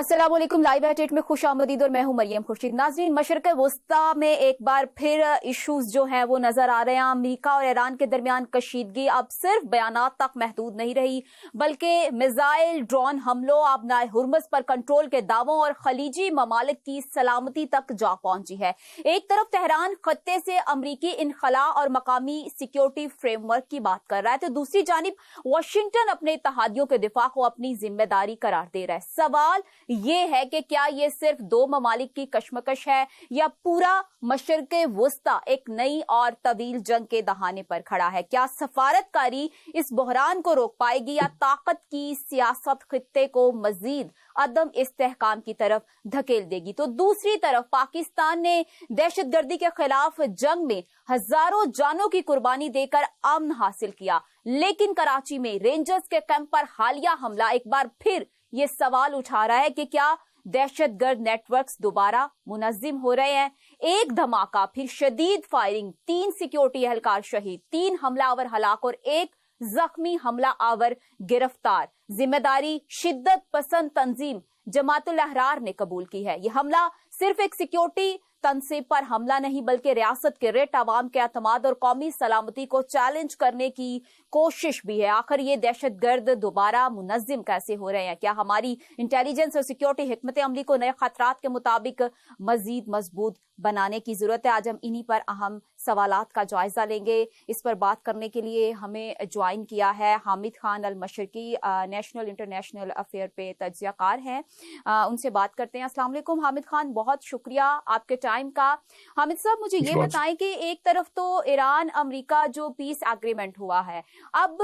अस्सलाम वालेकुम। Live at 8 में खुश आमदीद और मैं हूं मरियम खुर्शीद। नाज़रीन, मशरक़ वस्ता में एक बार फिर इशूज जो हैं वो नजर आ रहे हैं। अमेरिका और ईरान के दरमियान कशीदगी अब सिर्फ बयानात तक महदूद नहीं रही, बल्कि मिसाइल ड्रोन हमलों, आबनाए हुर्मुज़ पर कंट्रोल के दावों और खलीजी ममालिक की सलामती तक जा पहुंची है। एक तरफ तेहरान खत्ते से अमरीकी इनखला और मकामी सिक्योरिटी फ्रेमवर्क की बात कर रहा है, तो दूसरी जानिब वाशिंगटन अपने इत्तेहादियों के दिफा को अपनी जिम्मेदारी करार दे रहा है। सवाल ये है कि क्या ये सिर्फ दो ममालिक की कशमकश है या पूरा मशरिक़ वस्ता एक नई और तवील जंग के दहाने पर खड़ा है? क्या सफारतकारी इस बहरान को रोक पाएगी या ताकत की सियासत खित्ते को मजीद अदम इस्तेहकाम की तरफ धकेल देगी? तो दूसरी तरफ पाकिस्तान ने दहशतगर्दी के खिलाफ जंग में हजारों जानों की कुर्बानी देकर अमन हासिल किया, लेकिन कराची में रेंजर्स के कैंप पर हालिया हमला एक बार फिर ये सवाल उठा रहा है कि क्या दहशतगर्द नेटवर्क्स दोबारा मुनज़्ज़िम हो रहे हैं। एक धमाका, फिर शदीद फायरिंग, 3 सिक्योरिटी एहलकार शहीद, 3 हमलावर हलाक और 1 जख्मी हमला आवर गिरफ्तार। जिम्मेदारी शिद्दत पसंद तंजीम जमातुल अहरार ने कबूल की है। यह हमला सिर्फ एक सिक्योरिटी तनसीब पर हमला नहीं, बल्कि रियासत के रेट, अवाम के एतमाद और कौमी सलामती को चैलेंज करने की कोशिश भी है। आखिर ये दहशतगर्द दोबारा मुनज़्ज़िम कैसे हो रहे हैं? क्या हमारी इंटेलिजेंस और सिक्योरिटी हिकमत अमली को नए खतरात के मुताबिक मजीद मजबूत बनाने की जरूरत है? आज हम इन्हीं पर अहम सवालात का जायजा लेंगे। इस पर बात करने के लिए हमें ज्वाइन किया है हामिद खान अल मशरकी, नेशनल इंटरनेशनल अफेयर पे तज्जियाकार हैं। उनसे बात करते हैं। अस्सलाम वालेकुम हामिद खान, बहुत शुक्रिया आपके टाइम का। हामिद साहब, मुझे ये बताएं कि एक तरफ तो ईरान अमेरिका जो पीस एग्रीमेंट हुआ है, अब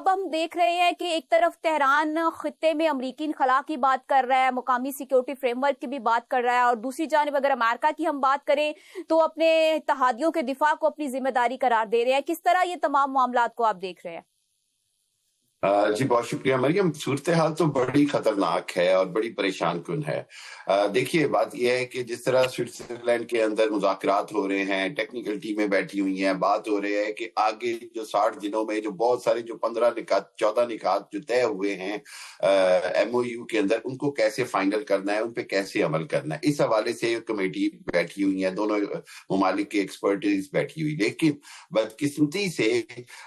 हम देख रहे हैं कि एक तरफ तेहरान खित्ते में अमरीकी इनखला की बात कर रहा है, मुकामी सिक्योरिटी फ्रेमवर्क की भी बात कर रहा है, और दूसरी जानिब अगर अमेरिका की हम बात करें तो अपने इत्तेहादियों के दिफा को अपनी जिम्मेदारी करार दे रहे हैं। किस तरह ये तमाम मामलात को आप देख रहे हैं? जी बहुत शुक्रिया मरियम। सूरत हाल तो बड़ी खतरनाक है और बड़ी परेशान कुन है। देखिए, बात यह है कि जिस तरह स्विट्जरलैंड के अंदर मुज़ाकरात हो रहे हैं, टेक्निकल टीमें बैठी हुई हैं, बात हो रही है कि आगे जो 60 दिनों में जो बहुत सारे जो 15 निकात 14 निकात जो तय हुए हैं MOU के अंदर, उनको कैसे फाइनल करना है, उन पे कैसे अमल करना है, इस हवाले से कमेटी बैठी हुई है, दोनों ममालिक की एक्सपर्टीज बैठी हुई। लेकिन बदकिस्मती से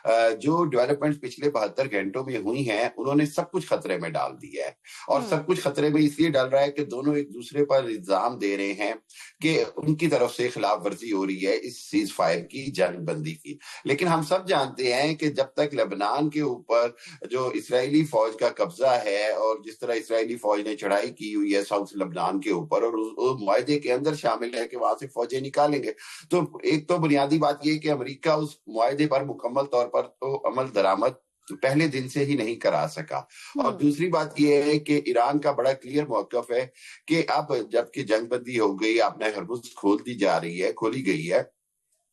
जो डेवलपमेंट पिछले 72 घंटों में हुई हैं, उन्होंने सब कुछ खतरे में डाल दिया है। और सब कुछ खतरे में इसलिए डाल रहा है कि दोनों एक दूसरे पर इल्जाम दे रहे हैं कि उनकी तरफ से खिलाफ वर्जी हो रही है इस सीज फायर की, जंग बंदी की। लेकिन हम सब जानते हैं कि जब तक लेबनान के ऊपर जो इस्राएली फौज का कब्जा है, और जिस तरह इस्राएली फौज ने चढ़ाई की हुई है साउथ लेबनान के ऊपर, और उस मुआहदे के अंदर शामिल है कि वहां से फौजें निकालेंगे, तो एक तो बुनियादी बात यह कि अमेरिका उस मुआहदे पर मुकम्मल तौर पर तो अमल दरामद तो पहले दिन से ही नहीं करा सका। और दूसरी बात यह है कि ईरान का बड़ा क्लियर मौक़िफ़ है कि अब जबकि जंगबंदी हो गई, आपने हरमुज़ खोली गई है,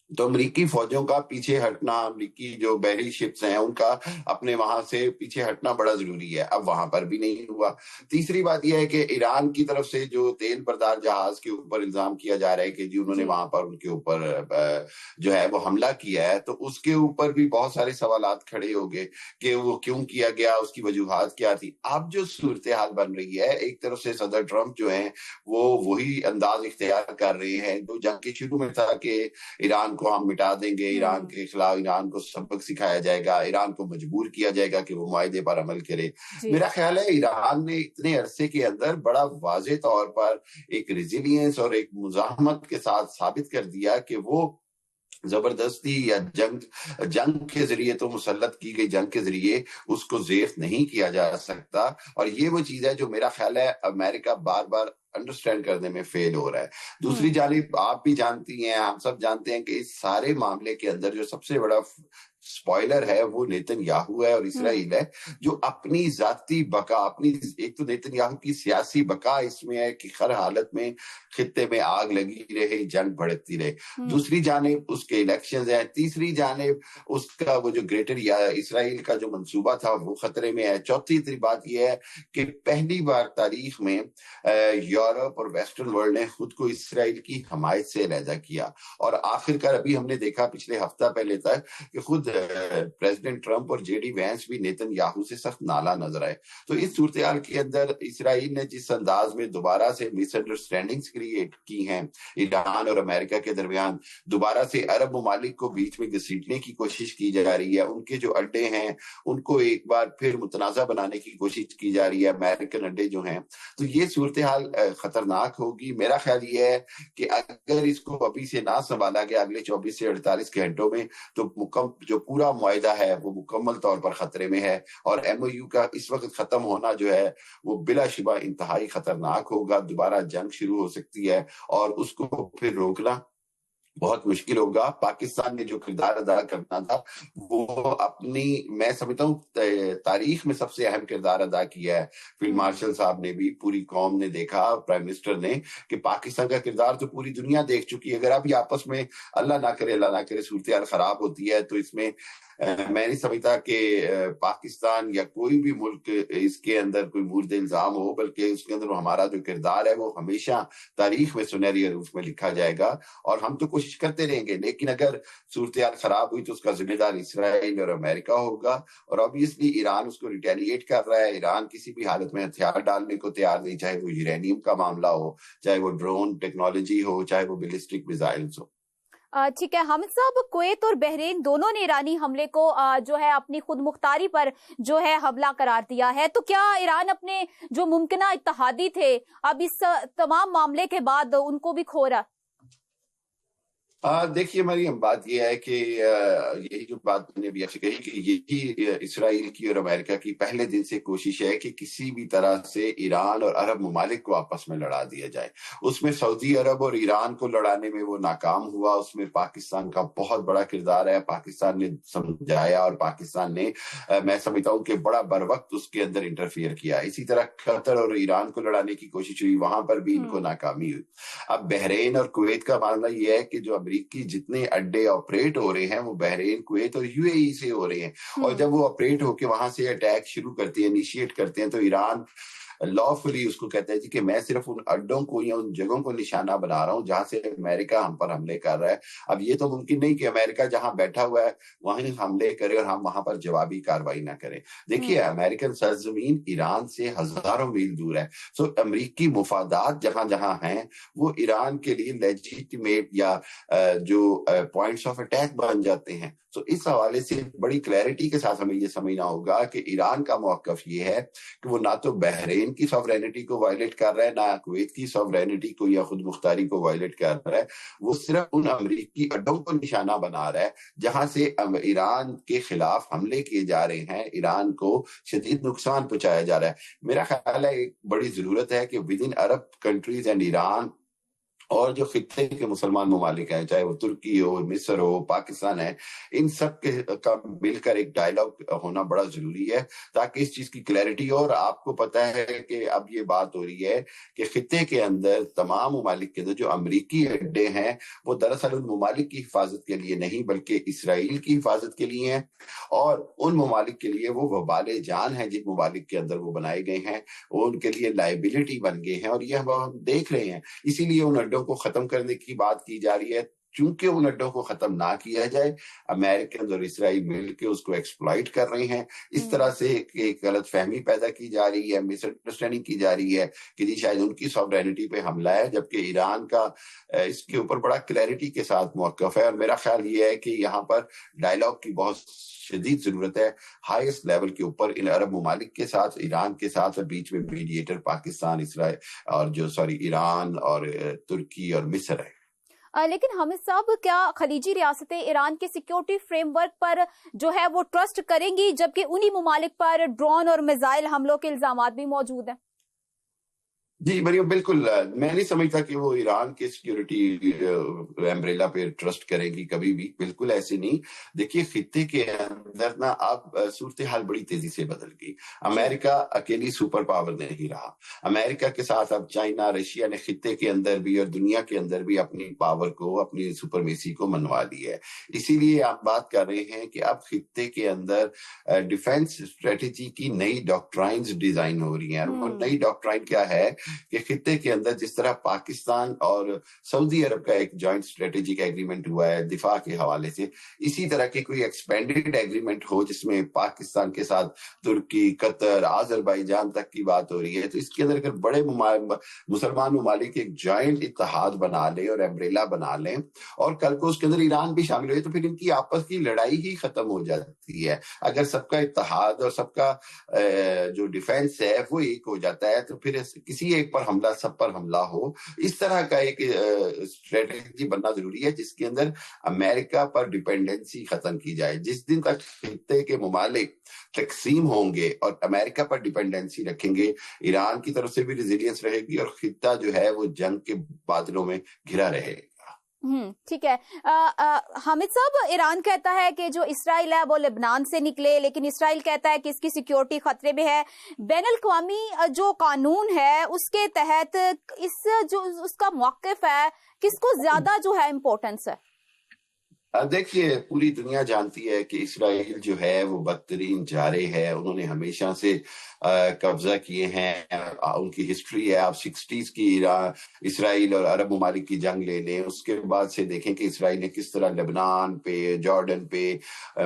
तो अमरीकी फौजों का पीछे हटना, अमरीकी जो बहरी शिप्स हैं उनका अपने वहां से पीछे हटना बड़ा जरूरी है। अब वहां पर भी नहीं हुआ। तीसरी बात यह है कि ईरान की तरफ से जो तेल बरदार जहाज के ऊपर इल्जाम किया जा रहा है कि जी उन्होंने वहां पर उनके ऊपर जो है वो हमला किया है, तो उसके ऊपर भी बहुत सारे सवालात खड़े हो गए कि वो क्यों किया गया, उसकी वजूहात क्या थी। अब जो सूरत हाल बन रही है, एक तरफ से सदर ट्रंप जो है वो वही अंदाज इख्तियार कर रहे हैं जो जंग के शुरू में था कि ईरान को हम मिटा देंगे, ईरान के खिलाफ ईरान को सबक सिखाया जाएगा, ईरान को मजबूर किया जाएगा कि वो मुआहदे पर अमल करे। मेरा ख्याल है ईरान ने इतने अरसे के अंदर बड़ा वाज़ेह तौर पर एक रेजिलियंस और एक मुज़ाहमत के साथ साबित कर दिया कि वो जबरदस्ती या जंग के जरिए, तो मुसल्लत की गई जंग के जरिए उसको ज़ेफ नहीं किया जा सकता। और ये वो चीज है जो मेरा ख्याल है अमेरिका बार बार अंडरस्टैंड करने में फेल हो रहा है। दूसरी जानिब आप भी जानती हैं, हम सब जानते हैं कि इस सारे मामले के अंदर जो सबसे बड़ा स्पॉइलर है वो नेतन्याहू है और इसराइल है, जो अपनी जाती बका, अपनी एक तो नेतन्याहू की सियासी बका इसमें है कि हर हालत में खित्ते में आग लगी रहे, जंग भड़कती रहे। दूसरी जानिब उसके इलेक्शंस हैं, तीसरी जानिब उसका वो जो ग्रेटर या इसराइल का जो मंसूबा था वो खतरे में है। चौथी बात यह है कि पहली बार तारीख में यूरोप और वेस्टर्न वर्ल्ड ने खुद को इसराइल की हमायत से अलहदा किया। और आखिरकार अभी हमने देखा पिछले हफ्ता पहले तक कि खुद प्रेसिडेंट ट्रंप और जेडी वैंस भी नेतन्याहू से सख्त नाला नजर आए। तो इस सूरत-ए-हाल के अंदर इसराइल ने जिस अंदाज में दोबारा से मिसअंडरस्टैंडिंग्स क्रिएट की हैं ईरान और अमेरिका के दरमियान, दोबारा से अरब ममालिक को बीच में घसीटने की कोशिश की जा रही है, उनके जो अड्डे हैं उनको एक बार फिर मुतनाज़ा बनाने की कोशिश की जा रही है, अमेरिकन अड्डे जो हैं, तो ये सूरत-ए-हाल खतरनाक होगी। मेरा ख्याल ये है कि अगर इसको अभी से ना संभाला गया अगले 24 से 48 घंटों में, तो जो पूरा मुआहिदा है वो मुकम्मल तौर पर खतरे में है, और MOU का इस वक्त खत्म होना जो है वो बिलाशुबा इंतहाई खतरनाक होगा। दोबारा जंग शुरू हो सकती है और उसको फिर रोकना बहुत मुश्किल होगा। पाकिस्तान ने जो किरदार अदा करना था वो अपनी, मैं समझता हूँ तारीख में सबसे अहम किरदार अदा किया है। फील्ड मार्शल साहब ने भी, पूरी कौम ने देखा, प्राइम मिनिस्टर ने, कि पाकिस्तान का किरदार तो पूरी दुनिया देख चुकी है। अगर अभी आपस में अल्लाह ना करे सूरत खराब होती है तो इसमें मैं नहीं समझता कि पाकिस्तान या कोई भी मुल्क इसके अंदर कोई मुर्द इल्जाम हो, बल्कि उसके अंदर हमारा जो किरदार है वो हमेशा तारीख में सुनहरी रूप में लिखा जाएगा, और हम तो कोशिश करते रहेंगे। लेकिन अगर सूरत खराब हुई तो उसका जिम्मेदार इसराइल और अमेरिका होगा, और ऑब्वियसली ईरान उसको रिटेलिएट कर रहा है। ईरान किसी भी हालत में हथियार डालने को तैयार नहीं, चाहे वो यूरेनियम का मामला हो, चाहे वो ड्रोन टेक्नोलॉजी हो, चाहे वो बैलिस्टिक मिसाइल्स हो। ठीक है हामिद साहब, कुवैत और बहरीन दोनों ने ईरानी हमले को जो है अपनी खुद मुख्तारी पर जो है हमला करार दिया है, तो क्या ईरान अपने जो मुमकिना इत्तेहादी थे अब इस तमाम मामले के बाद उनको भी खो रहा? देखिए मरियम, बात यह है कि यही जो बात मैंने अभी आपसे कही कि यही इसराइल की और अमेरिका की पहले दिन से कोशिश है कि किसी भी तरह से ईरान और अरब ममालिक को आपस में लड़ा दिया जाए। उसमें सऊदी अरब और ईरान को लड़ाने में वो नाकाम हुआ, उसमें पाकिस्तान का बहुत बड़ा किरदार है। पाकिस्तान ने समझाया और पाकिस्तान ने मैं समझता हूँ कि बड़ा बर वक्त उसके अंदर इंटरफियर किया। इसी तरह कतर और ईरान को लड़ाने की कोशिश हुई, वहां पर भी इनको नाकामी हुई। अब बहरीन और कुवैत का मामला यह है कि जो की जितने अड्डे ऑपरेट हो रहे हैं वो बहरीन, कुवैत और UAE से हो रहे हैं, और जब वो ऑपरेट होके वहां से अटैक शुरू करते हैं, इनिशिएट करते हैं, तो ईरान लॉफुली उसको कहता है जी कि मैं सिर्फ उन अड्डों को या उन जगहों को निशाना बना रहा हूं जहां से अमेरिका हम पर हमले कर रहा है। अब ये तो मुमकिन नहीं कि अमेरिका जहां बैठा हुआ है वहीं हमले करे और हम वहां पर जवाबी कार्रवाई ना करें। देखिए, अमेरिकन सरजमीन ईरान से हजारों मील दूर है, सो अमरीकी मुफादात जहां जहां हैं वो ईरान के लिए लेजिटिमेट या जो पॉइंट्स ऑफ अटैक बन जाते हैं। तो इस हवाले से बड़ी क्लैरिटी के साथ हमें ये समझना होगा कि ईरान का मौकफ ये है कि वो ना तो बहरीन की सॉवरेनिटी को वायलेट कर रहा है, ना कुवैत की सॉवरेनिटी को या खुद मुख्तारी को वायलेट कर रहा है। वो सिर्फ उन अमरीकी अड्डों को निशाना बना रहा है जहां से ईरान के खिलाफ हमले किए जा रहे हैं, ईरान को शदीद नुकसान पहुंचाया जा रहा है। मेरा ख्याल है एक बड़ी जरूरत है कि with in Arab countries and Iran और जो खित्ते के मुसलमान ममालिक हैं, चाहे वो तुर्की हो, मिस्र हो, पाकिस्तान है, इन सब के का मिलकर एक डायलॉग होना बड़ा जरूरी है ताकि इस चीज की क्लैरिटी हो। और आपको पता है कि अब ये बात हो रही है कि खित्ते के अंदर तमाम ममालिक के अंदर जो अमरीकी अड्डे हैं वो दरअसल उन ममालिक की हिफाजत के लिए नहीं बल्कि इसराइल की हिफाजत के लिए हैं, और उन ममालिक के लिए वो वबाले जान है जिन ममालिक के अंदर वो बनाए गए हैं, वो उनके लिए लाइबिलिटी बन गए हैं, और ये हम देख रहे हैं। इसीलिए उन अड्डों को खत्म करने की बात की जा रही है। चूंकि उन अड्डों को खत्म ना किया जाए, अमेरिकन और इसराइल मिलकर उसको एक्सप्लॉइट कर रहे हैं। इस तरह से एक गलत फहमी पैदा की जा रही है, मिसअंडरस्टैंडिंग की जा रही है कि जी शायद उनकी सॉवरेनिटी पे हमला है, जबकि ईरान का इसके ऊपर बड़ा क्लैरिटी के साथ मौकफ है। और मेरा ख्याल ये है कि यहाँ पर डायलॉग की बहुत शदीद जरूरत है हाईएस्ट लेवल के ऊपर इन अरब ममालिक के साथ, ईरान के साथ, और बीच में मीडिएटर पाकिस्तान, इसराइल और ईरान और तुर्की और मिस्र है। लेकिन हामिद साहब, क्या खलीजी रियासतें ईरान के सिक्योरिटी फ्रेमवर्क पर जो है वो ट्रस्ट करेंगी, जबकि उन्हीं ममालिक पर ड्रोन और मिसाइल हमलों के इल्जामात भी मौजूद हैं? जी मरियम, बिल्कुल। मैं नहीं समझता कि वो ईरान के सिक्योरिटी एम्ब्रेला पे ट्रस्ट करेंगी कभी भी, बिल्कुल ऐसे नहीं। देखिए, खित्ते के अंदर ना अब सूरत हाल बड़ी तेजी से बदल गई। अमेरिका अकेली सुपर पावर नहीं रहा। अमेरिका के साथ अब चाइना, रशिया ने खित्ते के अंदर भी और दुनिया के अंदर भी अपनी पावर को, अपनी सुपरमेसी को मनवा ली है। इसीलिए आप बात कर रहे हैं कि अब खित्ते के अंदर डिफेंस स्ट्रेटेजी की नई डॉक्ट्राइन्स डिजाइन हो रही हैं। और नई डॉक्ट्राइन क्या है کہ خطے کے اندر جس طرح پاکستان اور سعودی عرب کا ایک جوائنٹ اسٹریٹجک ایگریمنٹ ہوا ہے دفاع کے حوالے سے، اسی طرح کی کوئی ایکسپینڈیڈ ایگریمنٹ ہو جس میں پاکستان کے ساتھ ترکی، قطر، آذربائیجان تک کی بات ہو رہی ہے، تو اس کے اندر اگر بڑے مسلمان ممالک ایک جوائنٹ اتحاد بنا لیں اور ایمبریلا بنا لیں اور کل کو اس کے اندر ایران بھی شامل ہوئے، تو پھر ان کی آپس کی لڑائی ہی ختم ہو جاتی ہے۔ اگر سب کا اتحاد اور سب کا جو ڈیفینس ہے وہ ایک ہو جاتا ہے تو پھر کسی ایک پر حملہ سب پر حملہ ہو، اس طرح کا ایک اسٹریٹجی بننا ضروری ہے جس کے اندر امریکہ پر ڈیپینڈنسی ختم کی جائے۔ جس دن تک خطے کے ممالک تقسیم ہوں گے اور امریکہ پر ڈیپینڈنسی رکھیں گے، ایران کی طرف سے بھی ریزیلینس رہے گی اور خطہ جو ہے وہ جنگ کے بادلوں میں گھرا رہے گا۔ ٹھیک ہے حامد صاحب، ایران کہتا ہے کہ جو اسرائیل ہے وہ لبنان سے نکلے، لیکن اسرائیل کہتا ہے کہ اس کی سیکیورٹی خطرے میں ہے۔ بین الاقوامی جو قانون ہے اس کے تحت اس کا موقف ہے، کس کو زیادہ جو ہے امپورٹنس ہے؟ دیکھیے، پوری دنیا جانتی ہے کہ اسرائیل جو ہے وہ بدترین جارح ہے، انہوں نے ہمیشہ سے قبضہ کیے ہیں، ان کی ہسٹری ہے۔ آپ 60s کی اسرائیل اور عرب ممالک کی جنگ لے لیں، اس کے بعد سے دیکھیں کہ اسرائیل نے کس طرح لبنان پہ، جارڈن پہ،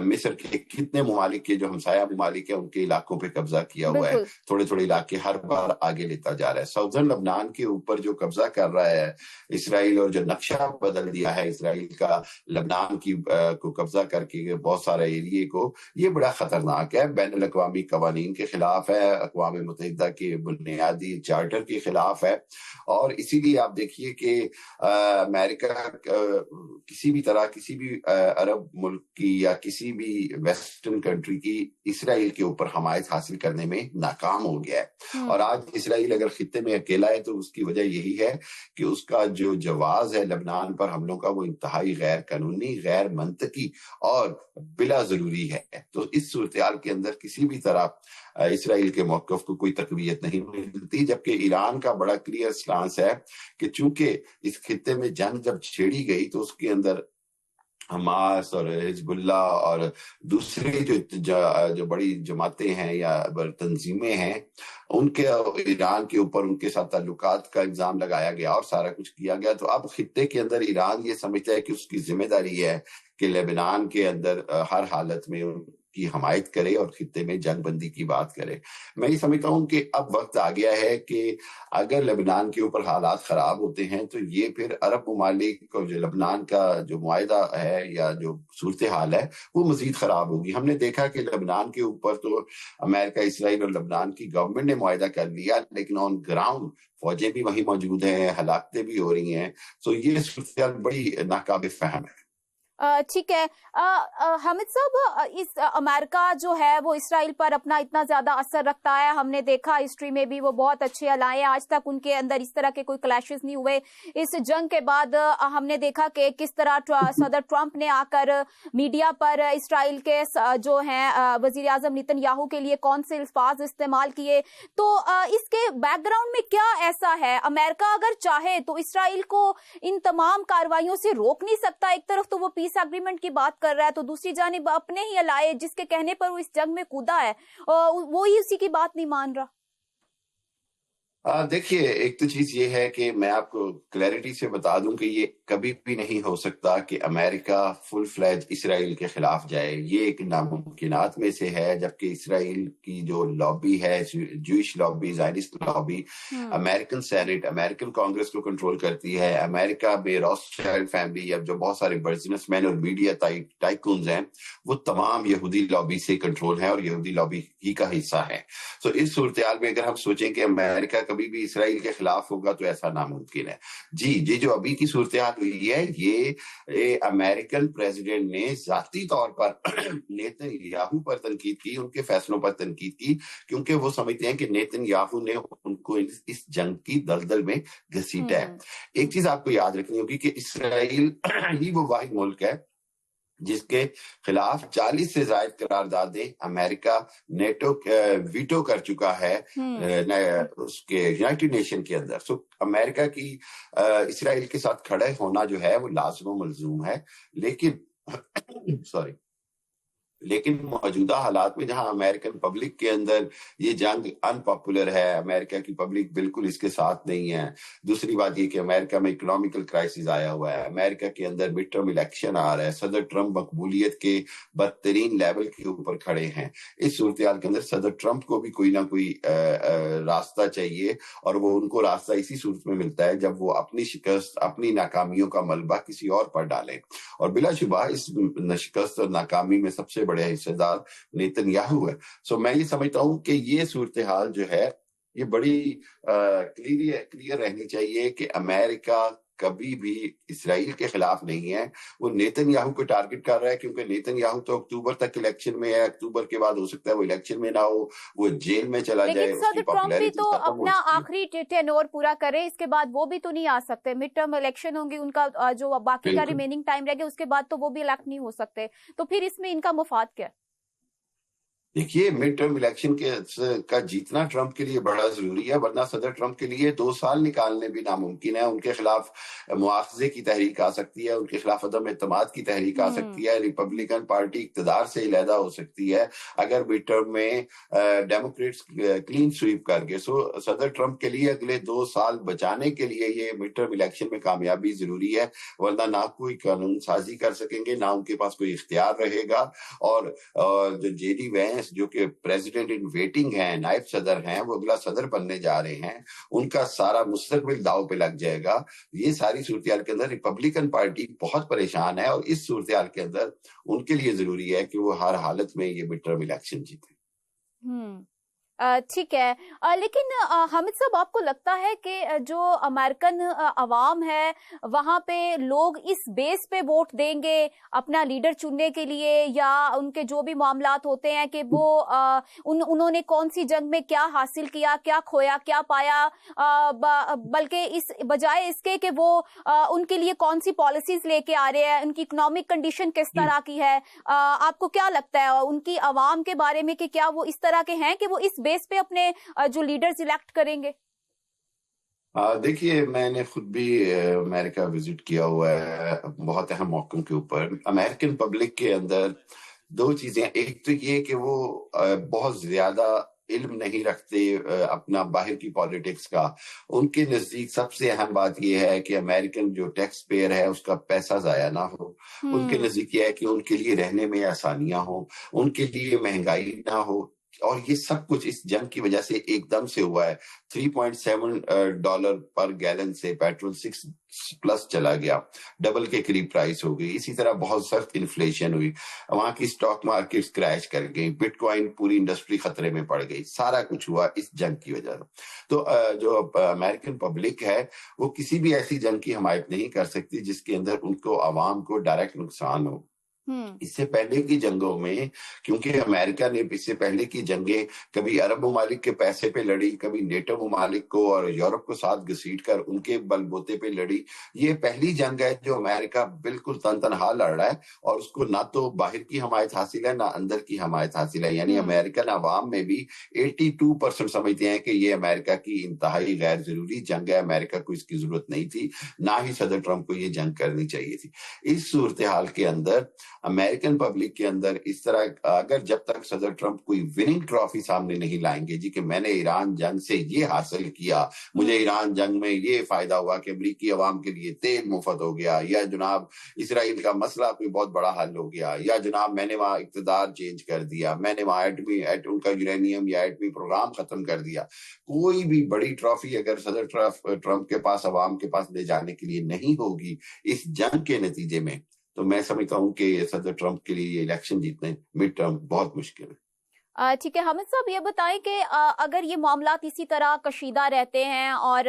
مصر کے کتنے ممالک کے جو ہمسایہ ممالک ہیں ان کے علاقوں پہ قبضہ کیا ہوا ہے۔ تھوڑے تھوڑے علاقے ہر بار آگے لیتا جا رہا ہے۔ ساؤدرن لبنان کے اوپر جو قبضہ کر رہا ہے اسرائیل اور جو نقشہ بدل دیا ہے اسرائیل کا لبنان کو قبضہ کر کے بہت سارے ایریے کو، یہ بڑا خطرناک ہے، بین الاقوامی قوانین کے خلاف ہے، اقوام متحدہ کے بنیادی چارٹر کے خلاف ہے، اور اسی لیے آپ دیکھیے کہ امریکہ کسی بھی طرح کسی بھی عرب ملک کی یا کسی بھی ویسٹرن کنٹری کی اسرائیل کے اوپر حمایت حاصل کرنے میں ناکام ہو گیا ہے۔ اور آج اسرائیل اگر خطے میں اکیلا ہے تو اس کی وجہ یہی ہے کہ اس کا جو جواز ہے لبنان پر حملوں کا وہ انتہائی غیر قانونی، غیر منطقی اور بلا ضروری ہے۔ تو اس صورتحال کے اندر کسی بھی طرح اسرائیل کے موقف کو کوئی تقویت نہیں ملتی، جبکہ ایران کا بڑا کلیئر سٹانس ہے کہ چونکہ اس خطے میں جنگ جب چھیڑی گئی تو اس کے اندر حماس اور حزب اللہ اور دوسری جو بڑی جماعتیں ہیں یا تنظیمیں ہیں ان کے ایران کے اوپر ان کے ساتھ تعلقات کا الزام لگایا گیا اور سارا کچھ کیا گیا۔ تو اب خطے کے اندر ایران یہ سمجھتا ہے کہ اس کی ذمہ داری ہے کہ لبنان کے اندر ہر حالت میں ان کی حمایت کرے اور خطے میں جنگ بندی کی بات کرے۔ میں یہ سمجھتا ہوں کہ اب وقت آ گیا ہے کہ اگر لبنان کے اوپر حالات خراب ہوتے ہیں تو یہ پھر عرب ممالک اور جو لبنان کا جو معاہدہ ہے یا جو صورتحال ہے وہ مزید خراب ہوگی۔ ہم نے دیکھا کہ لبنان کے اوپر تو امریکہ، اسرائیل اور لبنان کی گورنمنٹ نے معاہدہ کر لیا، لیکن آن گراؤنڈ فوجیں بھی وہیں موجود ہیں، ہلاکتیں بھی ہو رہی ہیں۔ تو یہ صورتحال بڑی ناقابل فہم ہے۔ ٹھیک ہے حامد صاحب، اس امریکہ جو ہے وہ اسرائیل پر اپنا اتنا زیادہ اثر رکھتا ہے، ہم نے دیکھا ہسٹری میں بھی وہ بہت اچھے الائے ہیں، آج تک ان کے اندر اس طرح کے کوئی کلیشز نہیں ہوئے۔ اس جنگ کے بعد ہم نے دیکھا کہ کس طرح صدر ٹرمپ نے آ کر میڈیا پر اسرائیل کے جو ہیں وزیر اعظم نیتن یاہو کے لیے کون سے الفاظ استعمال کیے۔ تو اس کے بیک گراؤنڈ میں کیا ایسا ہے؟ امریکہ اگر چاہے تو اسرائیل کو ان تمام کارروائیوں سے روک نہیں سکتا؟ ایک طرف تو وہ پیس ایگریمنٹ کی بات کر رہا ہے تو دوسری جانب اپنے ہی الائے جس کے کہنے پر وہ اس جنگ میں کودا ہے وہی اسی کی بات نہیں مان رہا۔ دیکھیے، ایک تو چیز یہ ہے کہ میں آپ کو کلیئرٹی سے بتا دوں کہ یہ کبھی بھی نہیں ہو سکتا کہ امریکہ فل فلیج اسرائیل کے خلاف جائے، یہ ایک ناممکنات میں سے ہے، جبکہ اسرائیل کی جو لابی ہے، Jewish lobby, Zionist lobby, American Senate, American Congress کو کنٹرول کرتی ہے۔ امریکہ میں روتھشائلڈ فیملی، اب جو بہت سارے بزنس مین اور میڈیا ٹائکونز ہیں وہ تمام یہودی لابی سے کنٹرول ہیں اور یہودی لابی ہی کا حصہ ہے۔ تو اس صورتحال میں اگر ہم سوچیں کہ امریکہ کبھی بھی اسرائیل کے خلاف ہوگا تو ایسا ناممکن ہے۔ جی، یہ جو ابھی کی صورتحال ہوئی ہے یہ امریکن پریزیڈنٹ نے ذاتی طور پر نیتن یاہو پر تنقید کی، ان کے فیصلوں پر تنقید کی، کیونکہ وہ سمجھتے ہیں کہ نیتن یاہو نے ان کو اس جنگ کی دلدل میں گھسیٹا ہے۔ ایک چیز آپ کو یاد رکھنی ہوگی کہ اسرائیل ہی وہ واحد ملک ہے جس کے خلاف 40 سے زائد قراردادیں امریکہ نیٹو ویٹو کر چکا ہے اس کے یونائٹڈ نیشن کے اندر۔ سو امریکہ کی اسرائیل کے ساتھ کھڑے ہونا جو ہے وہ لازم و ملزوم ہے، لیکن لیکن موجودہ حالات میں جہاں امریکن پبلک کے اندر یہ جنگ ان پاپولر ہے، امریکہ کی پبلک بالکل اس کے ساتھ نہیں ہے. دوسری بات یہ کہ امریکہ میں اکنامیکل کرائسس آیا ہوا ہے، امریکہ کے اندر مڈ ٹرم الیکشن آ رہا ہے، صدر ٹرمپ مقبولیت کے بدترین لیول کے اوپر کھڑے ہیں. اس صورتحال کے اندر صدر ٹرمپ کو بھی کوئی نہ کوئی راستہ چاہیے، اور وہ ان کو راستہ اسی صورت میں ملتا ہے جب وہ اپنی شکست، اپنی ناکامیوں کا ملبہ کسی اور پر ڈالیں. اور بلا شبہ اس شکست اور ناکامی میں سب سے بڑے حصے دار نیتن یاہو ہے. سو میں یہ سمجھتا ہوں کہ یہ صورتحال جو ہے یہ بڑی کلیئر رہنی چاہیے کہ امریکہ کبھی بھی اسرائیل کے خلاف نہیں ہے. وہ نیتن یاہو کو ٹارگٹ کر رہا ہے کیونکہ نیتن یاہو تو اکتوبر تک الیکشن میں ہے، اکتوبر کے بعد ہو سکتا ہے وہ الیکشن میں نہ ہو، وہ جیل میں چلا جائے. لیکن صدر ٹرمپ بھی تو اپنا آخری ٹینور پورا کرے، اس کے بعد وہ بھی تو نہیں آ سکتے. مڈ ٹرم الیکشن ہوں گے، ان کا جو باقی کا ریمیننگ ٹائم رہ گیا اس کے بعد تو وہ بھی الیکٹ نہیں ہو سکتے. تو پھر اس میں ان کا مفاد کیا ہے؟ دیکھیے مڈ ٹرم الیکشن کا جیتنا ٹرمپ کے لیے بڑا ضروری ہے، ورنہ صدر ٹرمپ کے لیے 2 سال نکالنے بھی ناممکن ہے. ان کے خلاف مواخذے کی تحریک آ سکتی ہے، ان کے خلاف عدم اعتماد کی تحریک آ سکتی ہے، ریپبلکن پارٹی اقتدار سے علیحدہ ہو سکتی ہے اگر مڈ ٹرم میں ڈیموکریٹس کلین سویپ کر کے. سو صدر ٹرمپ کے لیے اگلے 2 سال بچانے کے لیے یہ مڈ ٹرم الیکشن میں کامیابی ضروری ہے، ورنہ نہ کوئی قانون سازی کر سکیں گے، نہ ان کے پاس کوئی اختیار رہے گا. اور جو جے ڈی وینس جو کہ پریزیڈنٹ ان ویٹنگ ہیں، نائب صدر ہیں، وہ اگلا صدر بننے جا رہے ہیں، ان کا سارا مستقبل داؤ پہ لگ جائے گا. یہ ساری صورتحال کے اندر ریپبلکن پارٹی بہت پریشان ہے، اور اس صورتحال کے اندر ان کے لیے ضروری ہے کہ وہ ہر حالت میں یہ مڈ ٹرم الیکشن جیتے. ٹھیک ہے، لیکن حامد صاحب آپ کو لگتا ہے کہ جو امریکن عوام ہے وہاں پہ لوگ اس بیس پہ ووٹ دیں گے اپنا لیڈر چننے کے لیے، یا ان کے جو بھی معاملات ہوتے ہیں کہ وہ انہوں نے کون سی جنگ میں کیا حاصل کیا، کیا کھویا، کیا پایا، بلکہ اس بجائے اس کے کہ وہ ان کے لیے کون سی پالیسیز لے کے آ رہے ہیں، ان کی اکنامک کنڈیشن کس طرح کی ہے، آپ کو کیا لگتا ہے ان کی عوام کے بارے میں کہ کیا وہ اس طرح کے ہیں کہ وہ اس بیس پہ اپنے جو لیڈرز الیکٹ کریں گے؟ دیکھیے میں نے خود بھی امریکہ وزٹ کیا ہوا ہے بہت اہم موقعوں کے اوپر. امریکن پبلک کے اندر 2 چیزیں، ایک تو یہ کہ وہ بہت زیادہ علم نہیں رکھتے اپنا باہر کی پالیٹکس کا. ان کے نزدیک سب سے اہم بات یہ ہے کہ امریکن جو ٹیکس پیئر ہے اس کا پیسہ ضائع نہ ہو. ان کے نزدیک یہ ہے کہ ان کے لیے رہنے میں آسانیاں ہوں، ان کے لیے مہنگائی نہ ہو. اور یہ سب کچھ اس جنگ کی وجہ سے ایک دم سے ہوا ہے. $3.7 پر گیلن سے پیٹرول 6+ چلا گیا، ڈبل کے قریب پرائس ہو گئی. اسی طرح بہت سخت انفلیشن ہوئی، وہاں کی سٹاک مارکیٹ کریش کر گئی، بٹ کوائن پوری انڈسٹری خطرے میں پڑ گئی. سارا کچھ ہوا اس جنگ کی وجہ سے. تو جو امریکن پبلک ہے وہ کسی بھی ایسی جنگ کی حمایت نہیں کر سکتی جس کے اندر ان کو عوام کو ڈائریکٹ نقصان ہو. اس سے پہلے کی جنگوں میں کیونکہ امریکہ نے اس سے پہلے کی جنگیں کبھی عرب ممالک کے پیسے پہ لڑی، کبھی نیٹو ممالک کو اور یورپ کو ساتھ گھسیٹ کر ان کے بل بوتے پہ لڑی. یہ پہلی جنگ ہے جو امریکہ بالکل تنہا لڑ رہا ہے، اور اس کو نہ تو باہر کی حمایت حاصل ہے نہ اندر کی حمایت حاصل ہے. یعنی امریکن عوام میں بھی 82% سمجھتے ہیں کہ یہ امریکہ کی انتہائی غیر ضروری جنگ ہے، امریکہ کو اس کی ضرورت نہیں تھی، نہ ہی صدر ٹرمپ کو یہ جنگ کرنی چاہیے تھی. اس صورتحال کے اندر امریکن پبلک کے اندر اس طرح اگر جب تک صدر ٹرمپ کوئی وننگ ٹرافی سامنے نہیں لائیں گے جی کہ میں نے ایران جنگ سے یہ حاصل کیا، مجھے ایران جنگ میں یہ فائدہ ہوا کہ امریکی عوام کے لیے تیل مفت ہو گیا، یا جناب اسرائیل کا مسئلہ کوئی بہت بڑا حل ہو گیا، یا جناب میں نے وہاں اقتدار چینج کر دیا، میں نے وہاں ان کا یورینیم یا ایٹمی پروگرام ختم کر دیا، کوئی بھی بڑی ٹرافی اگر صدر ٹرمپ کے پاس عوام کے پاس لے جانے کے لیے نہیں ہوگی اس جنگ کے نتیجے میں، تو میں سمجھتا ہوں کہ صدر ٹرمپ کے لیے یہ الیکشن جیتنے مڈ ٹرم بہت مشکل ہے. ٹھیک ہے حامد صاحب، یہ بتائیں کہ اگر یہ معاملات اسی طرح کشیدہ رہتے ہیں اور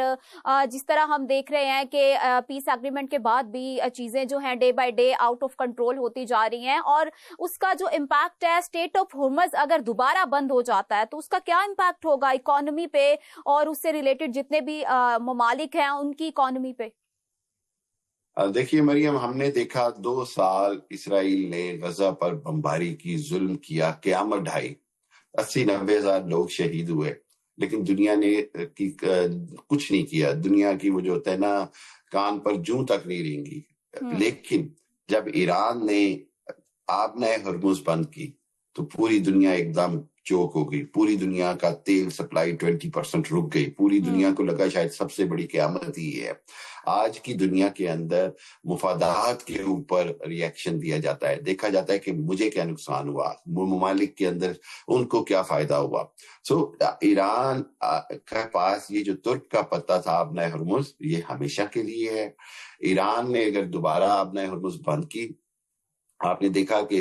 جس طرح ہم دیکھ رہے ہیں کہ پیس ایگریمنٹ کے بعد بھی چیزیں جو ہیں day by day out of control ہوتی جا رہی ہیں، اور اس کا جو امپیکٹ ہے اسٹیٹ آف ہرمز اگر دوبارہ بند ہو جاتا ہے تو اس کا کیا امپیکٹ ہوگا اکانومی پہ اور اس سے ریلیٹڈ جتنے بھی ممالک ہیں ان کی اکانومی پہ؟ دیکھیے مریم، ہم نے دیکھا 2 سال اسرائیل نے غزہ پر بمباری کی، ظلم کیا، قیامت ڈھائی، 80-90 ہزار لوگ شہید ہوئے، لیکن دنیا نے کچھ نہیں کیا. دنیا کی وہ جو ہوتا ہے نا کان پر جوں تک نہیں رینگی. لیکن جب ایران نے آبنۂ ہرمز بند کی، तो पूरी दुनिया एकदम चोक हो गई, पूरी दुनिया का तेल सप्लाई 20% रुक गई, पूरी दुनिया को लगा शायद सबसे बड़ी क़यामत ही है। आज की दुनिया के अंदर मुफादात के ऊपर रिएक्शन दिया जाता है, देखा जाता है कि मुझे क्या नुकसान हुआ, ममालिक के अंदर उनको क्या फायदा हुआ। ईरान के पास ये जो तुर्क का पत्ता था आबना हरमुज, ये हमेशा के लिए है। ईरान ने अगर दोबारा आबना हरमुज बंद की, आपने देखा कि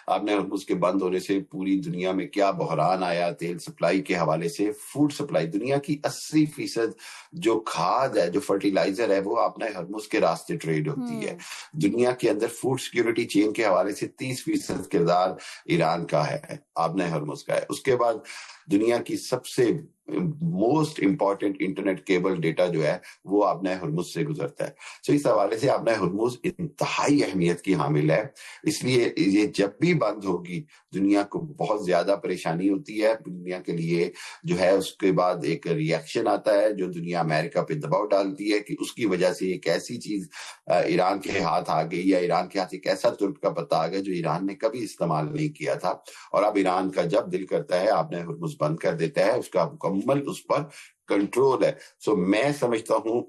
आबना हरमुज के बंद होने से पूरी दुनिया में क्या बहरान आया तेल सप्लाई के हवाले से। फूड सप्लाई, दुनिया की 80% जो खाद है, जो फर्टिलाइजर है, वो आबना हरमुज के रास्ते ट्रेड होती है। दुनिया के अंदर फूड सिक्योरिटी चेन के हवाले से 30% किरदार ईरान का है, आबना हरमुज का है। उसके बाद दुनिया की सबसे most important internet cable data जो है वो आबना हरमुज से गुजरता है। तो इस हवाले से आबना हरमुज इंतहाई अहमियत की हामिल है, इसलिए ये जब भी बंद होगी दुनिया को बहुत ज्यादा परेशानी होती है। दुनिया के लिए जो है उसके बाद एक रिएक्शन आता है जो दुनिया अमेरिका पे दबाव डालती है कि उसकी वजह से एक ऐसी चीज ईरान के हाथ आ गई, या ईरान के हाथ एक ऐसा तुर्क का पत्ता आ गया जो ईरान ने कभी इस्तेमाल नहीं किया था, और अब ईरान का जब दिल करता है आबना हरमुज बंद कर देता है, उसका मुकम्मल उस पर कंट्रोल है। सो मैं समझता हूं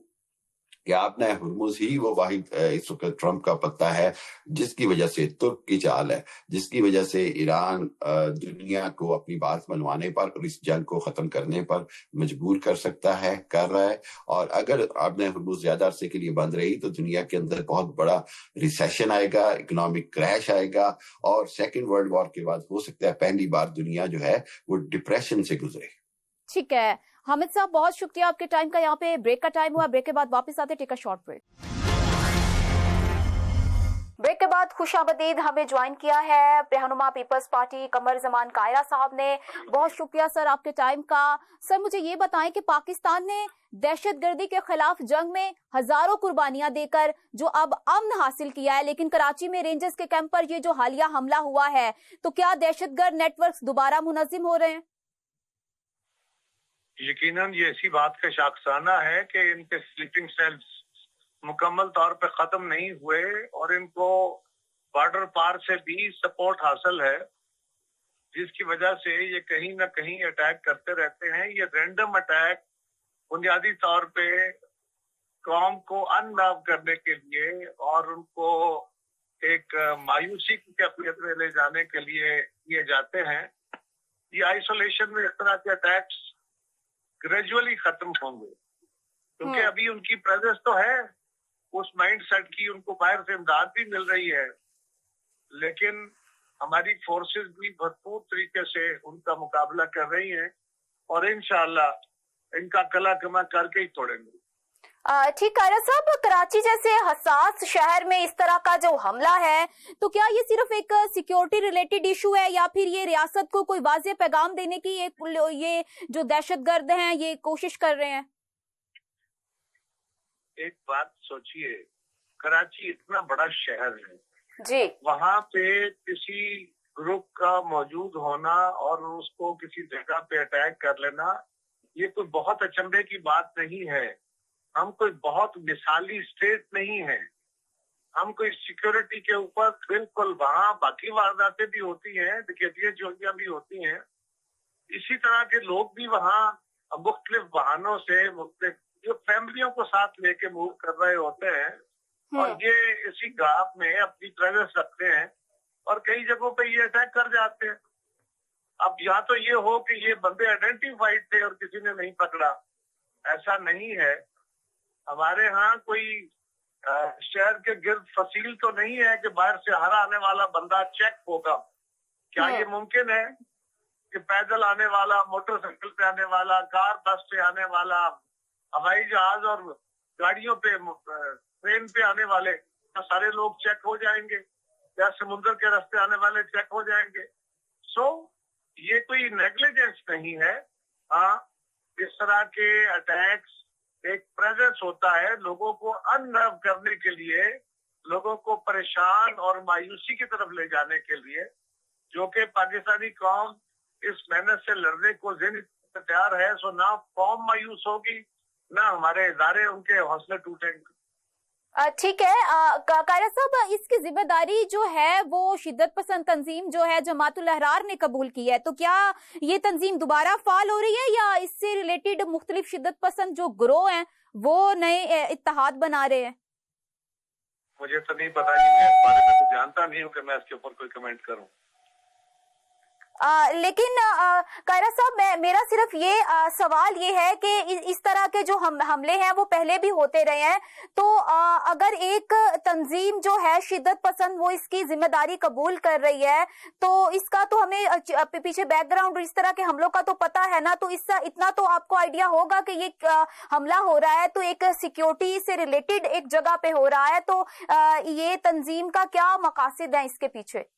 कि आबना हरमुज ही वो वाहिद इस वक्त ट्रंप का पत्ता है जिसकी वजह से तुर्क की चाल है, जिसकी वजह से ईरान दुनिया को अपनी बात मनवाने पर और इस जंग को खत्म करने पर मजबूर कर सकता है, कर रहा है। और अगर आबना हरमुज ज्यादा अरसे के लिए बंद रही तो दुनिया के अंदर बहुत बड़ा रिसेशन आएगा, इकोनॉमिक क्रैश आएगा, और सेकेंड वर्ल्ड वॉर के बाद हो सकता है पहली बार दुनिया जो है वो डिप्रेशन से गुजरे। ठीक है हामिद साहब, बहुत शुक्रिया आपके टाइम का। यहाँ पे ब्रेक का टाइम हुआ, ब्रेक के बाद वापस आते, take a short break. Break के बाद खुशामदीद हमें ज्वाइन किया है रहनुमा पीपल्स पार्टी कमर जमान कायरा साहब ने। बहुत शुक्रिया सर आपके टाइम का। सर मुझे ये बताएं कि पाकिस्तान ने दहशतगर्दी के खिलाफ जंग में हजारों कुर्बानियां देकर जो अब अमन हासिल किया है, लेकिन कराची में रेंजर्स के कैंप पर ये जो हालिया हमला हुआ है, तो क्या दहशतगर्द नेटवर्क दोबारा मुनज़्ज़म हो रहे हैं? यकीनन ये ऐसी बात का शाखसाना है कि इनके स्लीपिंग सेल्स मुकम्मल तौर पे खत्म नहीं हुए और इनको बॉर्डर पार से भी सपोर्ट हासिल है, जिसकी वजह से ये कहीं ना कहीं अटैक करते रहते हैं। ये रैंडम अटैक बुनियादी तौर पे कौम को अनलव करने के लिए और उनको एक मायूसी की कैफियत में ले जाने के लिए किए जाते हैं। ये आइसोलेशन में इस तरह के अटैक्स ग्रेजुअली खत्म होंगे, क्योंकि अभी उनकी प्रेजेंस तो है, उस माइंड सेट की उनको बाहर से इमदाद भी मिल रही है, लेकिन हमारी फोर्सेस भी भरपूर तरीके से उनका मुकाबला कर रही हैं और इंशाअल्लाह इनका कला कमा करके ही तोड़ेंगे। ठीक कायरा साहब, कराची जैसे हसास शहर में इस तरह का जो हमला है, तो क्या ये सिर्फ एक सिक्योरिटी रिलेटेड इशू है या फिर ये रियासत को कोई वाज़ेह पैगाम देने की ये जो दहशतगर्द हैं ये कोशिश कर रहे हैं? एक बात सोचिए, कराची इतना बड़ा शहर है जी, वहाँ पे किसी ग्रुप का मौजूद होना और उसको किसी जगह पे अटैक कर लेना ये कोई बहुत अचंभे की बात नहीं है। हम कोई बहुत मिसाली स्टेट नहीं है, हम कोई सिक्योरिटी के ऊपर बिल्कुल, वहाँ बाकी वारदातें भी होती हैं, डकैतियां चोरियां भी होती हैं, इसी तरह के लोग भी वहाँ मुख्तलिफ बहानों से जो फैमिलियों को साथ लेके मूव कर रहे होते हैं और ये इसी गांव में अपनी प्रेजेंस रखते हैं और कई जगहों पे ये अटैक कर जाते हैं। अब या तो ये हो कि ये बंदे आइडेंटिफाइड थे और किसी ने नहीं पकड़ा, ऐसा नहीं है। हमारे यहाँ कोई शहर के गिर्द फसील तो नहीं है कि बाहर से हर आने वाला बंदा चेक होगा। क्या ये मुमकिन है कि पैदल आने वाला, मोटरसाइकिल पे आने वाला, कार बस से आने वाला, हवाई जहाज और गाड़ियों पे, ट्रेन पे आने वाले सारे लोग चेक हो जाएंगे, या समुद्र के रास्ते आने वाले चेक हो जाएंगे? ये कोई नेग्लिजेंस नहीं है। हाँ, इस तरह के अटैक्स एक प्रेजेंस होता है लोगों को अननर्व करने के लिए, लोगों को परेशान और मायूसी की तरफ ले जाने के लिए, जो कि पाकिस्तानी कौम इस मेहनत से लड़ने को तैयार है। ना कौम मायूस होगी, ना हमारे इदारे उनके हौसले टूटेंगे। ठीक है। कायरा साहब, इसकी जिम्मेदारी जो है वो शिद्दत पसंद तंजीम जो है जमातुल अहरार ने कबूल की है, तो क्या ये तंजीम दोबारा फाल हो रही है या इससे रिलेटेड मुख्तलिफ शिद्दत पसंद जो गिरोह हैं वो नए इत्तेहाद बना रहे हैं? मुझे तो नहीं पता कि मैं इस बारे में कुछ जानता नहीं हूँ कि मैं इसके ऊपर कोई कमेंट करूँ। लेकिन कायरा साहब, मेरा सिर्फ ये सवाल ये है कि इस तरह के जो हमले हैं वो पहले भी होते रहे हैं, तो अगर एक तंजीम जो है शिद्दत पसंद वो इसकी जिम्मेदारी कबूल कर रही है, तो इसका तो हमें पीछे बैकग्राउंड इस तरह के हमलों का तो पता है ना, तो इसका इतना तो आपको आइडिया होगा कि ये हमला हो रहा है तो एक सिक्योरिटी से रिलेटेड एक जगह पे हो रहा है, तो ये तंजीम का क्या मकासद है इसके पीछे?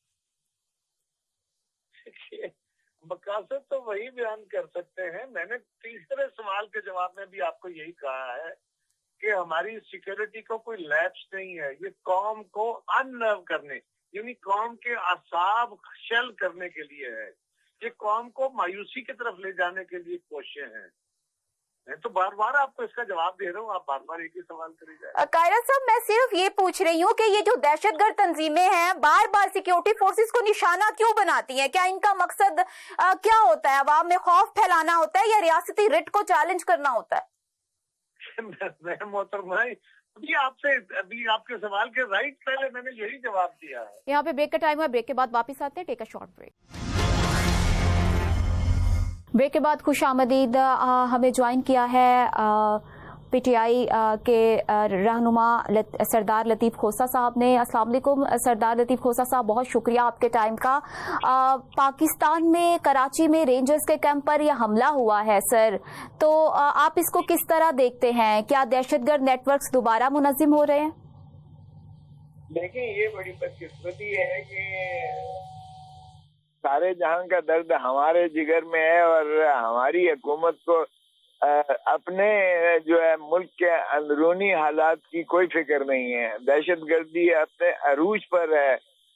मकासद तो वही बयान कर सकते हैं। मैंने तीसरे सवाल के जवाब में भी आपको यही कहा है कि हमारी सिक्योरिटी को कोई लैप्स नहीं है। ये कौम को अननर्व करने, यानी कौम के आसाब शल करने के लिए है। ये कौम को मायूसी की तरफ ले जाने के लिए कोशिशें हैं। मैं तो बार बार आपको इसका जवाब दे रहा हूँ, आप बार बार एक ही सवाल करी जाए। कायरा साहब, मैं सिर्फ ये पूछ रही हूँ कि ये जो दहशतगर्द तंजीमें हैं बार बार सिक्योरिटी फोर्सेस को निशाना क्यों बनाती हैं? क्या इनका मकसद क्या होता है? अवाम में खौफ फैलाना होता है या रियासती रिट को चैलेंज करना होता है? मैं मोहतरमा अभी आपके सवाल के राइट पहले मैंने यही जवाब दिया है। यहाँ पे ब्रेक का टाइम है, ब्रेक के बाद वापिस आते हैं। Take a short break. Break के बाद खुश आमदीद। हमें ज्वाइन किया है पीटीआई के रहनुमा सरदार लतीफ़ खोसा साहब ने। अस्सलाम वालेकुम सरदार लतीफ़ खोसा साहब, बहुत शुक्रिया आपके टाइम का। पाकिस्तान में कराची में रेंजर्स के कैंप पर यह हमला हुआ है सर, तो आप इसको किस तरह देखते हैं? क्या दहशतगर्द नेटवर्क्स दोबारा मुनज़्ज़म हो रहे हैं? देखिए, ये बड़ी बदकिस्मती है कि सारे जहां का दर्द हमारे जिगर में है और हमारी हुकूमत को अपने जो है मुल्क के अंदरूनी हालात की कोई फिक्र नहीं है। दहशतगर्दी अपने अरूज पर है।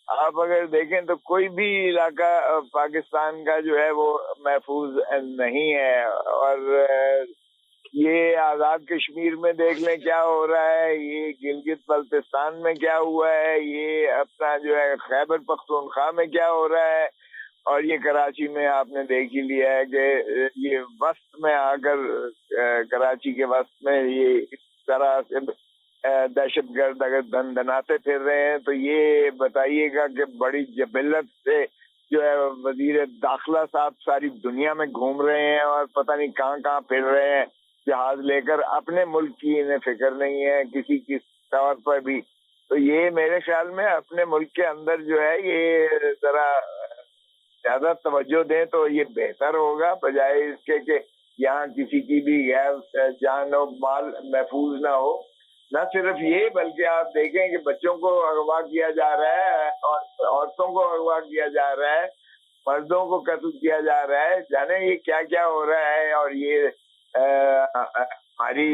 आप अगर देखें तो कोई भी इलाका पाकिस्तान का जो है वो महफूज नहीं है। और ये आजाद कश्मीर में देख लें क्या हो रहा है, ये गिलगित बल्तिस्तान में क्या हुआ है, ये अपना जो है खैबर पख्तूनख्वा में क्या हो रहा है, और ये कराची में आपने देख ही लिया है कि ये वस्त में आकर कराची के वस्त में ये इस तरह से दहशतगर्द अगर दनाते फिर रहे हैं, तो ये बताइएगा कि बड़ी जबिलत से जो है वजीर दाखिला साहब सारी दुनिया में घूम रहे हैं और पता नहीं कहाँ कहाँ फिर रहे हैं जहाज लेकर। अपने मुल्क की इन्हें फिक्र नहीं है किसी की तौर पर भी। तो ये मेरे ख्याल में अपने मुल्क के अंदर जो है ये जरा ज्यादा तवज्जो दें तो ये बेहतर होगा, बजाय इसके कि यहाँ किसी की भी गैर जान और माल महफूज ना हो। न सिर्फ ये, बल्कि आप देखें कि बच्चों को अगवा किया जा रहा है और औरतों को अगवा किया जा रहा है, मर्दों को कत्ल किया जा रहा है। जाने ये क्या क्या हो रहा है। और ये हमारी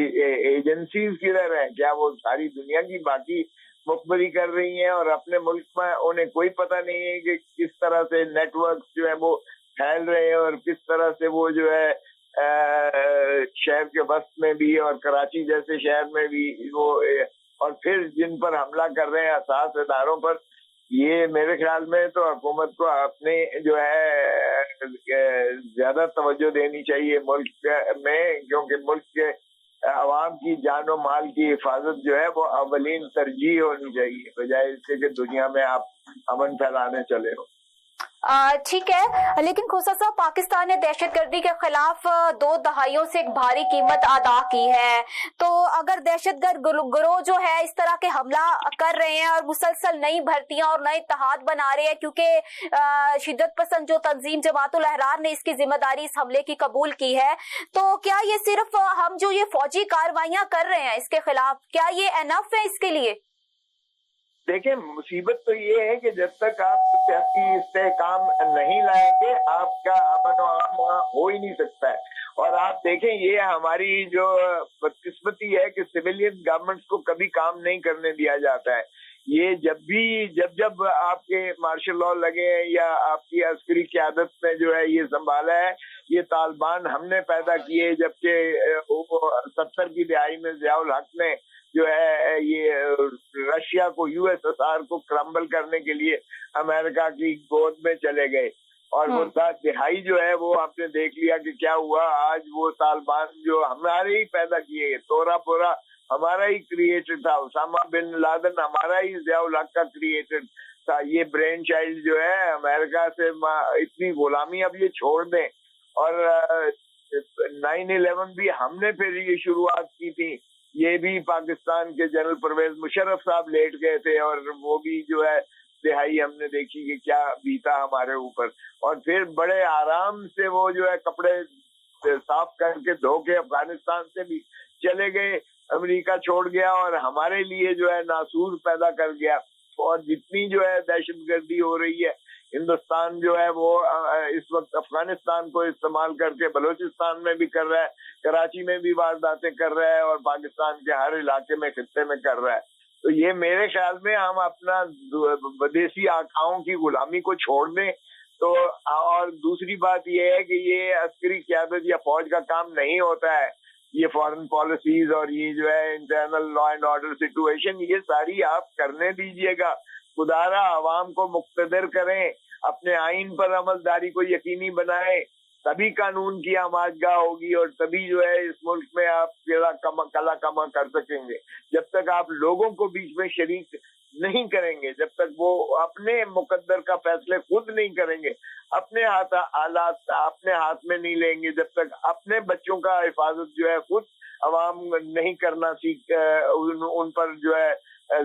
एजेंसीज किधर है? क्या वो सारी दुनिया की बाकी मुखबरी कर रही हैं और अपने मुल्क में उन्हें कोई पता नहीं है कि किस तरह से नेटवर्क जो है वो फैल रहे हैं और किस तरह से वो जो है शहर के वस्त में भी और कराची जैसे शहर में भी वो, और फिर जिन पर हमला कर रहे हैं असास इदारों पर। ये मेरे ख्याल में तो हुकूमत को अपने जो है ज्यादा तवज्जो देनी चाहिए मुल्क में, क्योंकि मुल्क के अवाम की जान और माल की हिफाजत जो है वो अवलीन तरजीह होनी चाहिए, बजाय इसके कि दुनिया में आप अमन फैलाने चले हो। ठीक है, लेकिन खोसा साहब, पाकिस्तान ने दहशतगर्दी के खिलाफ 2 दहाइयों से एक भारी कीमत अदा की है। तो अगर दहशतगर्द गिरोह जो है इस तरह के हमला कर रहे हैं और मुसलसल नई भर्तियां और नए इत्तेहाद बना रहे हैं, क्योंकि शिद्दत पसंद जो तंजीम जमातुल अहरार ने इसकी जिम्मेदारी इस हमले की कबूल की है, तो क्या ये सिर्फ हम जो ये फौजी कार्रवाइयां कर रहे हैं इसके खिलाफ, क्या ये एनफ है इसके लिए? देखिए, मुसीबत तो ये है कि जब तक आप सियासी इस्तेहकाम नहीं लाएंगे आपका अमन और अमान वहाँ हो ही नहीं सकता है। और आप देखें, ये हमारी जो बदकिस्मती है कि सिविलियन गवर्नमेंट्स को कभी काम नहीं करने दिया जाता है। ये जब आपके मार्शल लॉ लगे हैं या आपकी अस्करी क़यादत में जो है ये संभाला है, ये तालिबान हमने पैदा किए, जबकि 70 की दहाई में ज़ियाउल हक ने जो है ये रशिया को, USSR को क्रम्बल करने के लिए अमेरिका की गोद में चले गए। और वो दिहाई जो है वो आपने देख लिया कि क्या हुआ। आज वो तालिबान जो हमारे ही पैदा किए, तोरा बोरा हमारा ही क्रिएटेड था, उसामा बिन लादेन हमारा ही, ज़ियाउल हक का क्रिएटेड था। ये ब्रेन चाइल्ड जो है अमेरिका से इतनी गुलामी अब ये छोड़ दें। और 9/11 भी हमने फिर ये शुरुआत की थी, ये भी पाकिस्तान के जनरल परवेज मुशर्रफ साहब लेट गए थे और वो भी जो है दिहाई हमने देखी कि क्या बीता हमारे ऊपर। और फिर बड़े आराम से वो जो है कपड़े साफ करके धो के अफगानिस्तान से भी चले गए, अमेरिका छोड़ गया और हमारे लिए जो है नासूर पैदा कर गया। और जितनी जो है दहशतगर्दी हो रही है, हिंदुस्तान जो है वो इस वक्त अफगानिस्तान को इस्तेमाल करके बलूचिस्तान में भी कर रहा है, कराची में भी वारदातें कर रहा है और पाकिस्तान के हर इलाके में, खित्ते में कर रहा है। तो ये मेरे ख्याल में हम अपना विदेशी आकाओं की गुलामी को छोड़ दें। तो और दूसरी बात ये है कि ये अस्करी क़यादत या फौज का काम नहीं होता है, ये फॉरेन पॉलिसीज और ये जो है internal law and order situation, ये सारी आप करने दीजिएगा। खुदारा आवाम को मुक्तदर करें, अपने आइन पर अमलदारी को यकीनी बनाएं, तभी कानून की आमाजगाह होगी और तभी जो है इस मुल्क में आप कला कमा कर सकेंगे। जब तक आप लोगों को बीच में शरीक नहीं करेंगे, जब तक वो अपने मुकद्दर का फैसले खुद नहीं करेंगे, अपने हालात अपने हाथ में नहीं लेंगे, जब तक अपने बच्चों का हिफाजत जो है खुद अवाम नहीं करना सीख, उन पर जो है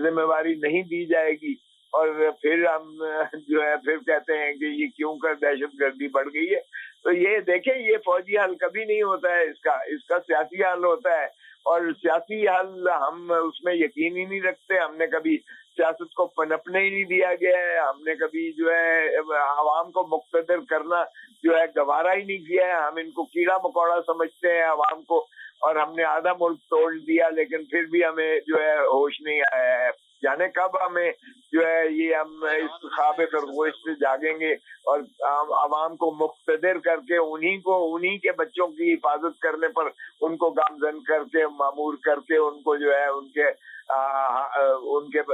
जिम्मेवारी नहीं दी जाएगी। और फिर हम जो है फिर कहते हैं कि ये क्यों कर दहशतगर्दी बढ़ गई है। तो ये देखें, ये फौजी हल कभी नहीं होता है, इसका सियासी हल होता है। और सियासी हल हम उसमें यकीन ही नहीं रखते, हमने कभी सियासत को पनपने ही नहीं दिया गया है, हमने कभी जो है आवाम को मुक्तदर करना जो है गवारा ही नहीं किया है। हम इनको कीड़ा मकोड़ा समझते हैं आवाम को, और हमने आधा मुल्क तोड़ दिया, लेकिन फिर भी हमें जो है होश नहीं आया है। जाने कब हमें जो है ये हम इस ख्वाब खरगोश से जागेंगे और आवाम को मुक्तदर करके उन्हीं के बच्चों की हिफाजत करने पर उनको गामजन करके, मामूर करके, उनको जो है उनके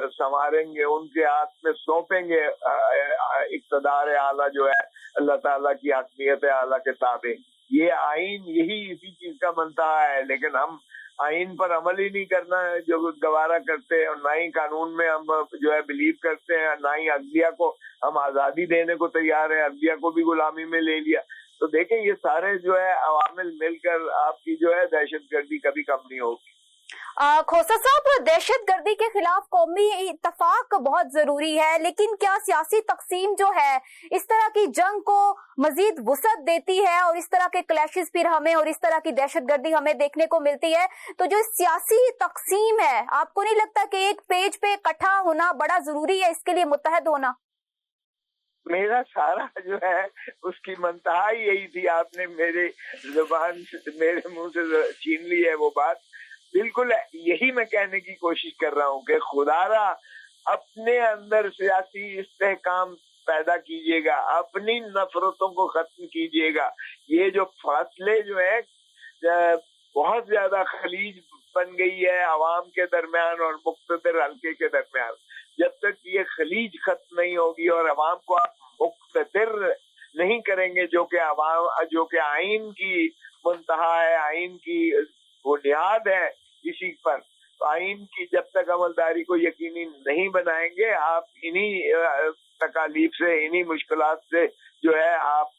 संवारेंगे, उनके हाथ में सौंपेंगे इक़्तिदार आला जो है अल्लाह ताला की हकमियत आला के ताबे। ये आइन यही इसी चीज का मनता है, लेकिन हम आइन पर अमल ही नहीं करना जो गवारा करते हैं, और ना ही कानून में हम जो है बिलीव करते हैं, ना ही अदलिया को हम आजादी देने को तैयार है, अदलिया को भी गुलामी में ले लिया। तो देखें, ये सारे जो है अवामिल मिलकर आपकी जो है दहशतगर्दी कभी कम नहीं होगी। खोसा साहब, दहशतगर्दी के खिलाफ कौमी इत्तफाक बहुत जरूरी है, लेकिन क्या सियासी तकसीम जो है इस तरह की जंग को मजीद वुसअत देती है और इस तरह के क्लैशेस फिर हमें और इस तरह की दहशतगर्दी हमें देखने को मिलती है? तो जो सियासी तकसीम है, आपको नहीं लगता कि एक पेज पे इकट्ठा होना बड़ा जरूरी है, इसके लिए मुत्तहद होना? मेरा सारा जो है उसकी मंतहा यही थी, आपने मेरे मुंह से छीन ली है वो बात। बिल्कुल यही मैं कहने की कोशिश कर रहा हूँ कि खुदारा अपने अंदर सियासी इस्तेहकाम पैदा कीजिएगा, अपनी नफरतों को खत्म कीजिएगा। ये जो फासले जो है बहुत ज्यादा खलीज बन गई है अवाम के दरमियान और मुक्तदर हल्के के दरमियान, जब तक ये खलीज खत्म नहीं होगी और अवाम को आप मुक्तदर नहीं करेंगे, जो कि आइन की मुंतहा है, आइन की बुनियाद है इसी पर, तो आइन की जब तक अमलदारी को यकीनी नहीं बनाएंगे, आप इन्हीं तकालीफ से, इन्हीं मुश्किलात से जो है आप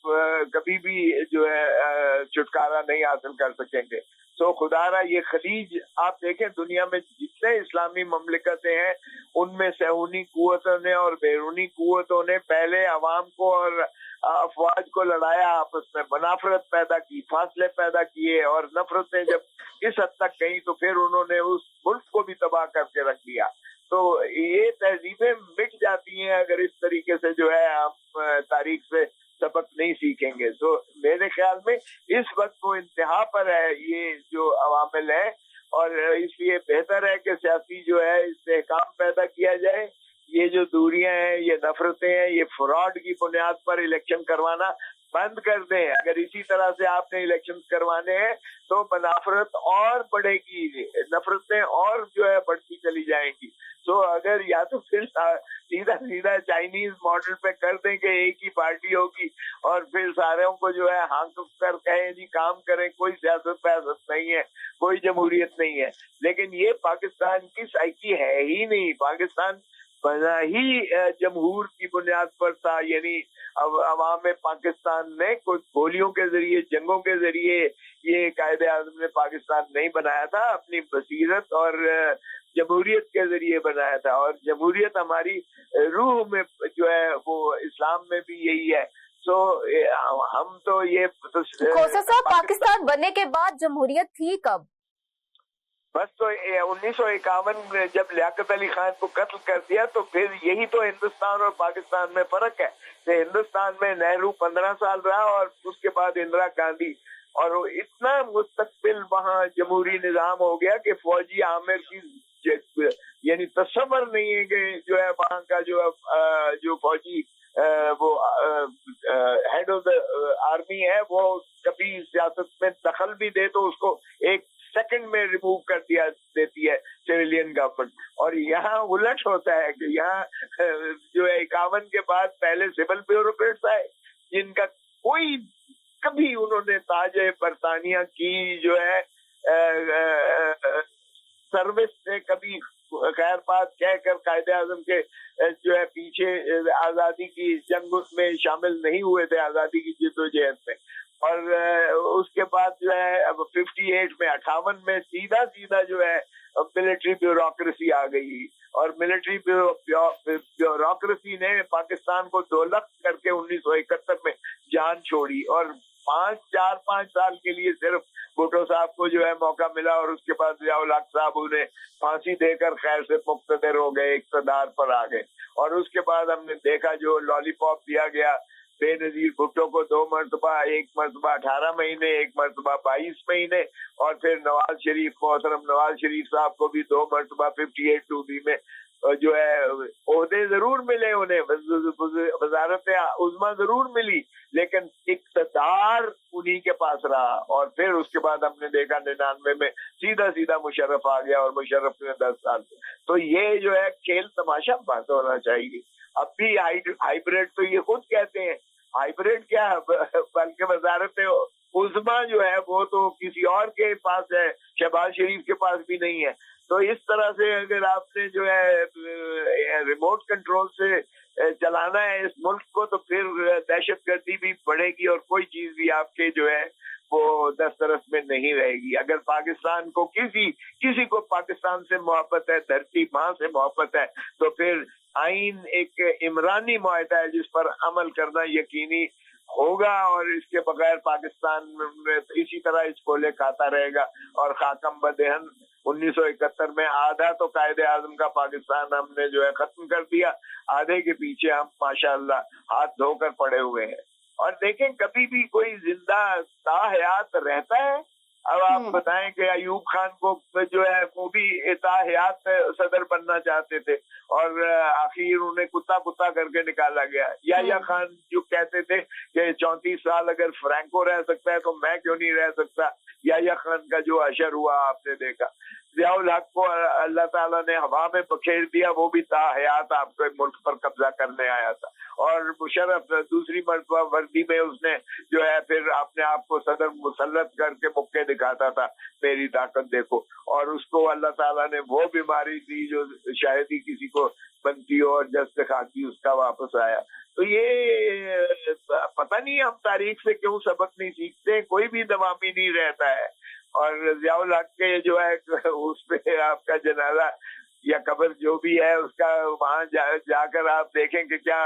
कभी भी जो है छुटकारा नहीं हासिल कर सकेंगे। तो खुदारा ये खलीज आप देखें, दुनिया में जितने इस्लामी ममलिकतें हैं उनमें सहूनी कुव्वतों ने और बैरूनी कुव्वतों ने पहले अवाम को और अफवाज को लड़ाया, आपस में मनाफरत पैदा की, फासले पैदा किए, और नफरतें जब इस हद तक गई तो फिर उन्होंने उस मुल्क को भी तबाह करके रख दिया। तो ये तहजीबें मिट जाती हैं अगर इस तरीके से जो है आप तारीख से सबक नहीं सीखेंगे। तो मेरे ख्याल में इस वक्त वो इंतहा पर है ये जो अवामिल है, और इसलिए बेहतर है कि सियासी जो है इस्तेहकाम पैदा किया जाए। ये जो दूरियां हैं, ये नफरतें हैं, ये फ्रॉड की बुनियाद पर इलेक्शन करवाना बंद कर दें। अगर इसी तरह से आपने इलेक्शन करवाने हैं तो नफरत और बढ़ेगी, नफरतें और जो है बढ़ती चली जाएंगी। तो अगर या तो फिर सीधा सीधा चाइनीज मॉडल पे कर दें कि एक ही पार्टी होगी और फिर सारों को जो है हाँक कर कहें जी काम करें, कोई सियासत पैसत नहीं है, कोई जमहूरियत नहीं है। लेकिन ये पाकिस्तान की साइकी है ही नहीं। पाकिस्तान बना ही जमहूर की बुनियाद पर था, यानी अवाम पाकिस्तान ने कुछ गोलियों के जरिए, जंगों के जरिए ये कायदे आज़म ने पाकिस्तान नहीं बनाया था, अपनी बसीरत और जमहूरियत के जरिए बनाया था। और जमहूरियत हमारी रूह में जो है वो इस्लाम में भी यही है। तो हम तो ये खोसा साहब, पाकिस्तान बनने के बाद जमहूरियत थी कब? बस तो 1951 में जब लियाकत अली खान को कत्ल कर दिया, तो फिर यही तो हिंदुस्तान और पाकिस्तान में फर्क है कि हिंदुस्तान में नेहरू 15 साल रहा और उसके बाद इंदिरा गांधी, और इतना मुस्तकबिल वहाँ जमहूरी निजाम हो गया कि फौजी आमिर की यानी तस्वर नहीं है कि जो है वहाँ का जो फौजी वो हेड ऑफ द आर्मी है वो कभी सियासत में दखल भी दे तो उसको एक सेकंड में रिमूव कर दिया देती है सिविलियन गवर्नमेंट। और यहाँ उलट होता है कि यहाँ जो है 51 के बाद पहले सिविल ब्यूरोक्रेट्स आए जिनका कोई कभी उन्होंने ताजे बरतानिया की जो है सर्विस से कभी खैर बात कहकर कायदे आज़म के जो है पीछे आजादी की जंग में शामिल नहीं हुए थे, आजादी की जिद्दोजहद में। और उसके बाद जो है अब 58 में 58 में सीधा जो है मिलिट्री ब्यूरोक्रेसी आ गई और मिलिट्री ब्यूरोक्रेसी ने पाकिस्तान को 2 लाख करके 1971 में जान छोड़ी। और 4-5 साल के लिए सिर्फ भुट्टो साहब को जो है मौका मिला और उसके बाद जियाउल हक साहब उन्हें फांसी देकर खैर से मुक्तदर हो गए, इक़्तिदार पर आ गए। और उसके बाद हमने देखा जो लॉलीपॉप दिया गया बेनजीर भुट्टो को 2 मरतबा, एक मरतबा 18 महीने, एक मरतबा 22 महीने, और फिर नवाज शरीफ, मोहतरम नवाज शरीफ साहब को भी 2 मरतबा 58-2B में जो है ओहदे जरूर मिले उन्हें, वजारत उज़्मा जरूर मिली, लेकिन इक़्तिदार उन्हीं के पास रहा। और फिर उसके बाद हमने देखा 99 में सीधा मुशर्रफ आ गया और मुशर्रफ ने 10 साल। तो ये जो है खेल तमाशा बंद होना चाहिए। अब भी हाइब्रिड तो ये खुद कहते हैं, हाइब्रिड क्या है, बल्कि वजारत उज़्मा जो है वो तो किसी और के पास है, शहबाज शरीफ के पास भी नहीं है। तो इस तरह से अगर आपने जो है रिमोट कंट्रोल से चलाना है इस मुल्क को, तो फिर दहशतगर्दी भी बढ़ेगी और कोई चीज भी आपके जो है वो दस्तरस में नहीं रहेगी। अगर पाकिस्तान को किसी को पाकिस्तान से मोहब्बत है, धरती माँ से मोहब्बत है, तो फिर आइन एक इमरानी मुआहदा है जिस पर अमल करना यकीनी होगा और इसके बगैर पाकिस्तान में इसी तरह इस कोले खाता रहेगा। और खाकम बदेहन 1971 में आधा तो कायदे आज़म का पाकिस्तान हमने जो है खत्म कर दिया, आधे के पीछे हम माशाअल्लाह हाथ धोकर पड़े हुए हैं। और देखें कभी भी कोई जिंदा ताहयात रहता है। अब आप बताएं कि अयूब खान को जो है वो भी ताहयात सदर बनना चाहते थे और आखिर उन्हें कुत्ता करके निकाला गया। याह्या खान जो कहते थे कि 34 साल अगर फ्रैंको रह सकता है तो मैं क्यों नहीं रह सकता, याह्या खान का जो अशर हुआ आपने देखा। जियाउल हक को अल्लाह ताला ने हवा में बखेर दिया, वो भी ताहयात आपके मुल्क पर कब्जा करने आया था। और मुशर्रफ दूसरी मरतबा वर्दी में उसने जो है फिर अपने आप को सदर मुसल्लत करके मुक्के दिखाता था, मेरी ताकत देखो। और उसको अल्लाह ताला ने वो बीमारी दी जो शायद ही किसी को बनती हो और जस्ट खाती उसका वापस आया। तो ये पता नहीं हम तारीख से क्यों सबक नहीं सीखते, कोई भी दवामी नहीं रहता है। और जियाउल हक के जो है उस पे आपका जनाजा या कब्र जो भी है उसका वहां जाकर आप देखें कि क्या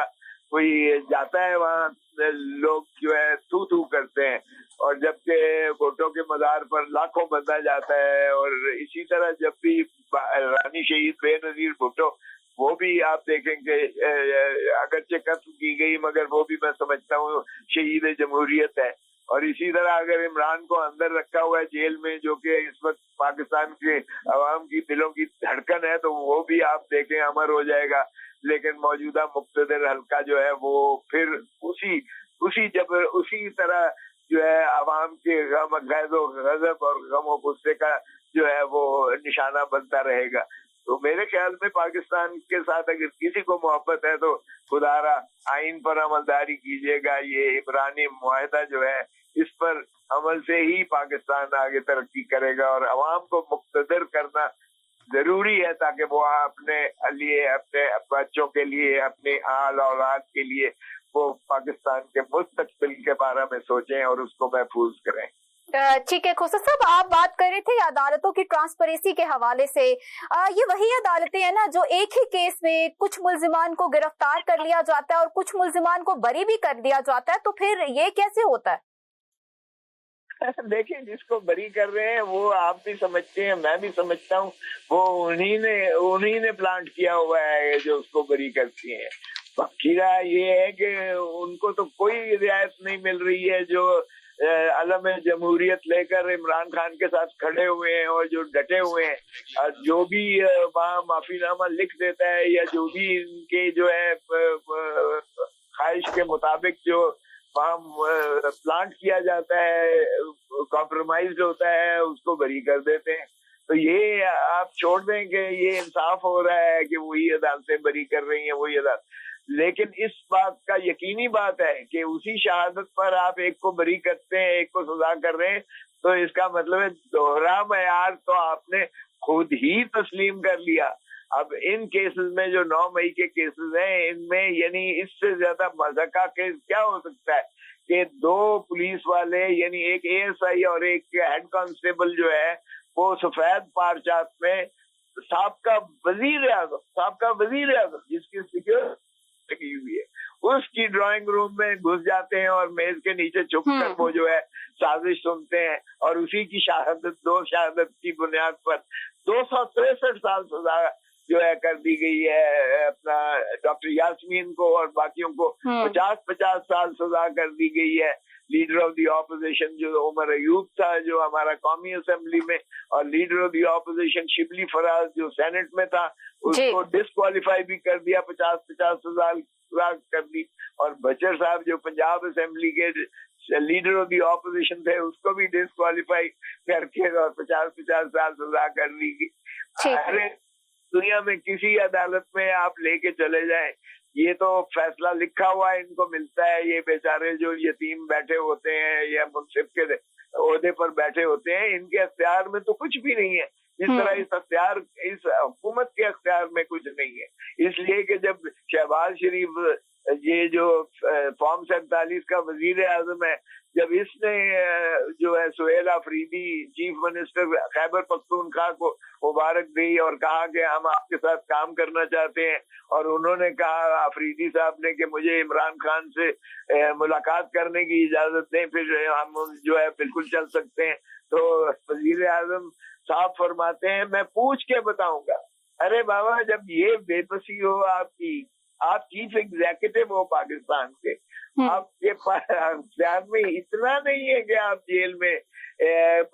कोई जाता है वहाँ, लोग जो है थू करते हैं। और जबकि भुट्टो के मज़ार पर लाखों बंदा जाता है। और इसी तरह जब भी रानी शहीद बेनजीर भुट्टो, वो भी आप देखेंगे अगरचे कत्ल की गई मगर वो भी मैं समझता हूँ शहीद जमहूरियत है। और इसी तरह अगर इमरान को अंदर रखा हुआ है जेल में, जो कि इस वक्त पाकिस्तान के अवाम की दिलों की धड़कन है, तो वो भी आप देखें अमर हो जाएगा। लेकिन मौजूदा मुक्तदर हल्का जो है वो फिर उसी तरह जो है अवाम के गज़ब और गम और गुस्से का जो है वो निशाना बनता रहेगा। तो मेरे ख्याल में पाकिस्तान के साथ अगर किसी को मोहब्बत है तो खुदारा आइन पर अमलदारी कीजिएगा। ये इमरानी मुआहदा जो है इस पर अमल से ही पाकिस्तान आगे तरक्की करेगा और अवाम को मुक्तदर करना जरूरी है ताकि वो अपने लिए, अपने बच्चों के लिए, अपने आल औलाद के लिए वो पाकिस्तान के मुस्तकबिल के बारे में सोचें और उसको महफूज करें। ठीक है खोसर साहब, आप बात कर रहे थे अदालतों की ट्रांसपेरेंसी के हवाले से। ये वही अदालतें हैं ना जो एक ही केस में कुछ मुल्जिमान को गिरफ्तार कर लिया जाता है और कुछ मुल्जिमान को बरी भी कर दिया जाता है, तो फिर ये कैसे होता है? देखिए, जिसको बरी कर रहे हैं वो आप भी समझते हैं, मैं भी समझता हूँ, वो उन्हीं ने प्लांट किया हुआ है जो उसको बरी करती हैं। बाकीरा ये है कि उनको तो कोई रियायत नहीं मिल रही है जो अलम जमहूरियत लेकर इमरान खान के साथ खड़े हुए हैं और जो डटे हुए हैं, और जो भी वहाँ माफीनामा लिख देता है या जो भी इनके जो है ख्वाहिश के मुताबिक जो वहाँ प्लांट किया जाता है, कॉम्प्रोमाइज होता है, उसको बरी कर देते हैं। तो ये आप छोड़ दें कि ये इंसाफ हो रहा है कि वही अदालतें बरी कर रही हैं, वही अदालत। लेकिन इस बात का यकीनी बात है कि उसी शहादत पर आप एक को बरी करते हैं, एक को सजा कर रहे हैं, तो इसका मतलब है दोहरा मयार तो आपने खुद ही तस्लीम कर लिया। अब इन केसेस में जो 9 मई के केसेस हैं, इनमें यानी इससे ज्यादा मजा का केस क्या हो सकता है कि 2 पुलिस वाले यानी एक ASI और एक हेड कांस्टेबल जो है वो सफेद पारचात में साबका वजीर आजम जिसकी सिक्योरिटी लगी हुई है, उसकी ड्राइंग रूम में घुस जाते हैं और मेज के नीचे छुप कर वो जो है साजिश सुनते हैं और उसी की शहादत, 2 शहादत की बुनियाद पर 263 साल सजा जो है कर दी गई है। अपना डॉक्टर यास्मीन को और बाकियों को 50-50 साल सजा कर दी गई है। लीडर ऑफ द ऑपोजिशन जो उमर अयूब था जो हमारा कौमी असेंबली में, और leader of the opposition Shibli Faraz जो सेनेट में था, उसको डिस्क्वालीफाई भी कर दिया, 50-50 सजा कर दी। और बचर साहब जो पंजाब असेंबली के लीडर ऑफ द ऑपोजिशन थे उसको भी डिस्क्वालीफाई करके और 50-50 साल सजा कर दी गई। अरे दुनिया में किसी अदालत में आप लेके चले जाएं, ये तो फैसला लिखा हुआ इनको मिलता है। ये बेचारे जो यतीम बैठे होते हैं या मुंसिफ के ओहदे पर बैठे होते हैं, इनके अख्तियार में तो कुछ भी नहीं है। इस तरह इस हुकूमत के अख्तियार में कुछ नहीं है। इसलिए कि जब शहबाज शरीफ ये जो फॉर्म 47 का वजीर आजम है, जब इसने जो है सुहेल अफरीदी चीफ मिनिस्टर खैबर पख्तूनख्वा को मुबारक दी और कहा कि हम आपके साथ काम करना चाहते हैं, और उन्होंने कहा अफरीदी साहब ने कि मुझे इमरान खान से मुलाकात करने की इजाजत दें, फिर हम जो है बिल्कुल चल सकते हैं। तो वजीर आजम साहब फरमाते हैं मैं पूछ के बताऊंगा। अरे बाबा, जब ये बेबसी हो आपकी, आप चीफ एग्जीक्यूटिव हो पाकिस्तान के, आपके ध्यान में इतना नहीं है कि आप जेल में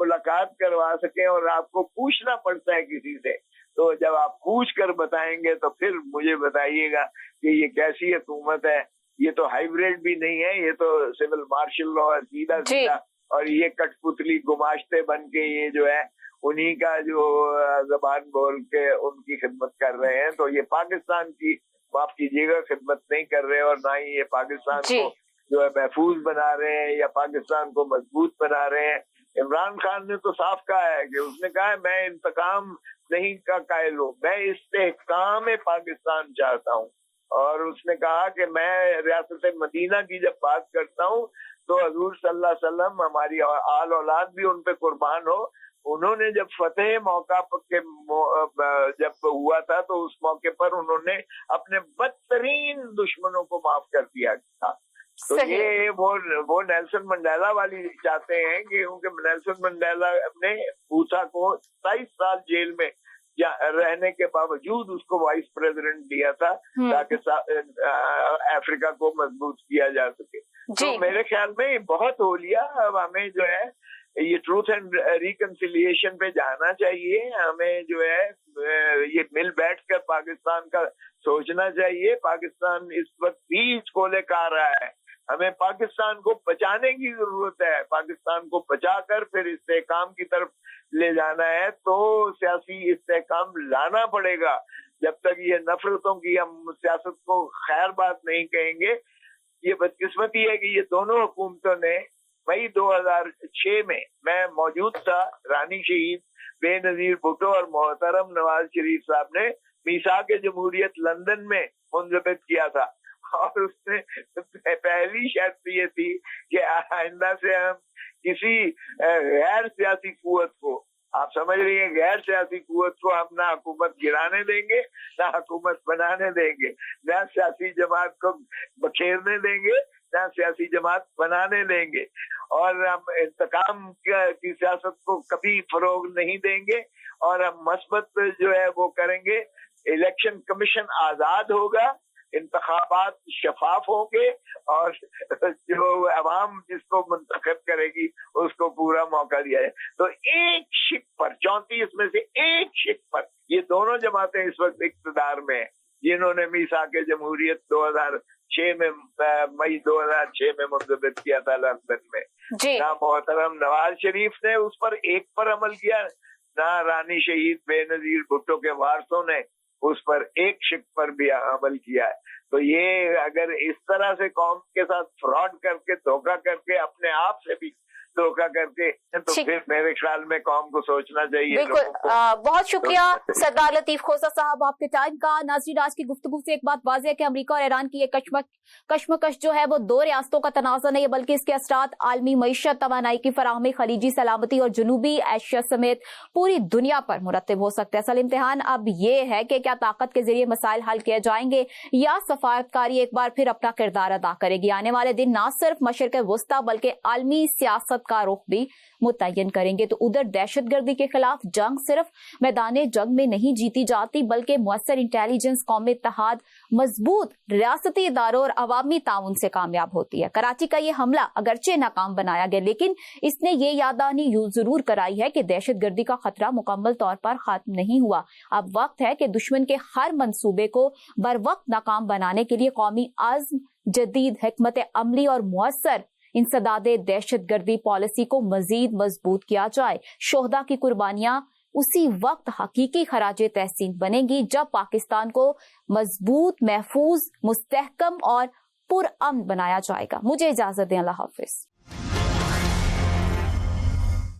मुलाकात करवा सके और आपको पूछना पड़ता है किसी से। तो जब आप पूछ कर बताएंगे तो फिर मुझे बताइएगा कि ये कैसी हुकूमत है। ये तो हाइब्रिड भी नहीं है, ये तो सिविल मार्शल लॉ है सीधा सीधा, और ये कठपुतली गुमाश्ते बन के ये जो है उन्हीं का जो जबान बोल के उनकी खिदमत कर रहे हैं। तो ये पाकिस्तान की, माफ कीजिएगा, खिदमत नहीं कर रहे और ना ही ये पाकिस्तान को जो है महफूज बना रहे हैं या पाकिस्तान को मजबूत बना रहे हैं। इमरान खान ने तो साफ कहा है कि उसने कहा है मैं इंतकाम नहीं का कायल हूँ, मैं इस्तेहकाम पाकिस्तान चाहता हूँ। और उसने कहा कि मैं रियासत मदीना की जब बात करता हूँ तो हजूर सल्लल्लाहु अलैहि वसल्लम, हमारी आल औलाद भी उन पे कुर्बान हो। उन्होंने जब फतेह मौका के जब हुआ था तो उस मौके पर उन्होंने अपने बदतरीन दुश्मनों को माफ कर दिया था। तो ये वो नेल्सन मंडेला वाली चाहते हैं कि क्योंकि नेल्सन मंडेला ने बूथा को 27 साल जेल में रहने के बावजूद उसको वाइस प्रेसिडेंट दिया था ताकि अफ्रीका को मजबूत किया जा सके। तो मेरे ख्याल में बहुत हो लिया। अब हमें जो है ये ट्रूथ एंड रिकंसिलिएशन पे जाना चाहिए। हमें जो है ये मिल बैठ कर पाकिस्तान का सोचना चाहिए। पाकिस्तान इस वक्त बीच कोले खा रहा है, हमें पाकिस्तान को बचाने की जरूरत है। पाकिस्तान को बचाकर फिर इस्तेहकाम की तरफ لے جانا ہے تو سیاسی استحکام لانا پڑے گا. جب تک یہ نفرتوں کی ہم سیاست کو خیر بات نہیں کہیں گے. یہ بدقسمتی ہے کہ یہ دونوں حکومتوں نے مئی 2006 میں موجود تھا, رانی شہید بے نظیر بھٹو اور محترم نواز شریف صاحب نے میثاق جمہوریت لندن میں منضبط کیا تھا, اور اس میں پہلی شرط یہ تھی کہ آئندہ سے ہم کسی غیر سیاسی قوت کو, آپ سمجھ رہی ہیں, غیر سیاسی قوت کو ہم نہ حکومت گرانے دیں گے نہ حکومت بنانے دیں گے, نہ سیاسی جماعت کو بکھیرنے دیں گے نہ سیاسی جماعت بنانے دیں گے, اور ہم انتقام کی سیاست کو کبھی فروغ نہیں دیں گے, اور ہم مثبت جو ہے وہ کریں گے. الیکشن کمیشن آزاد ہوگا, انتخابات شفاف ہوں گے, اور جو عوام جس کو منتخب کرے گی اس کو پورا موقع دیا جائے. تو ایک شک پر 34 میں سے ایک شک پر یہ دونوں جماعتیں اس وقت اقتدار میں ہیں جنہوں نے میثاق جمہوریت 2006 میں مئی 2006 میں منضبط کیا تھا لندن میں. نہ محترم نواز شریف نے اس پر ایک پر عمل کیا, نہ رانی شہید بے نظیر بھٹو کے وارثوں نے اس پر ایک شک پر بھی عمل کیا ہے. تو یہ اگر اس طرح سے قوم کے ساتھ فراڈ کر کے, دھوکہ کر کے, اپنے آپ سے بھی دھوکہ کر کے, تو پھر میرے خیال میں قوم کو سوچنا چاہیے. بالکل, بہت شکریہ سردار لطیف کھوسہ صاحب آپ کے ٹائم کا. ناظرین, آج کی گفتگو سے ایک بات واضح ہے کہ امریکہ اور ایران کی یہ کشمکش جو ہے وہ دو ریاستوں کا تنازع نہیں ہے, بلکہ اس کے اثرات عالمی معیشت, توانائی کی فراہمی, خلیجی سلامتی اور جنوبی ایشیا سمیت پوری دنیا پر مرتب ہو سکتا ہے. اصل امتحان اب یہ ہے کہ کیا طاقت کے ذریعے مسائل حل کیے جائیں گے یا سفارتکاری ایک بار پھر اپنا کردار ادا کرے گی. آنے والے دن نہ صرف مشرق وسطی بلکہ عالمی سیاست کا رخ بھی متعین کریں گے. تو ادھر دہشت گردی کے خلاف جنگ صرف میدان جنگ میں نہیں جیتی جاتی, بلکہ مؤثر انٹیلیجنس, قومی اتحاد, مضبوط ریاستی اداروں اور عوامی تعاون سے کامیاب ہوتی ہے. کراچی کا یہ حملہ اگرچہ ناکام بنایا گیا, لیکن اس نے یہ یاد دہانی ضرور کرائی ہے کہ دہشت گردی کا خطرہ مکمل طور پر ختم نہیں ہوا. اب وقت ہے کہ دشمن کے ہر منصوبے کو بر وقت ناکام بنانے کے لیے قومی عزم, جدید حکمت عملی اور مؤثر انسداد دہشت گردی پالیسی کو مزید مضبوط کیا جائے. شہداء کی قربانیاں اسی وقت حقیقی خراج تحسین بنے گی جب پاکستان کو مضبوط, محفوظ, مستحکم اور پرامن بنایا جائے گا. مجھے اجازت دیں, اللہ حافظ.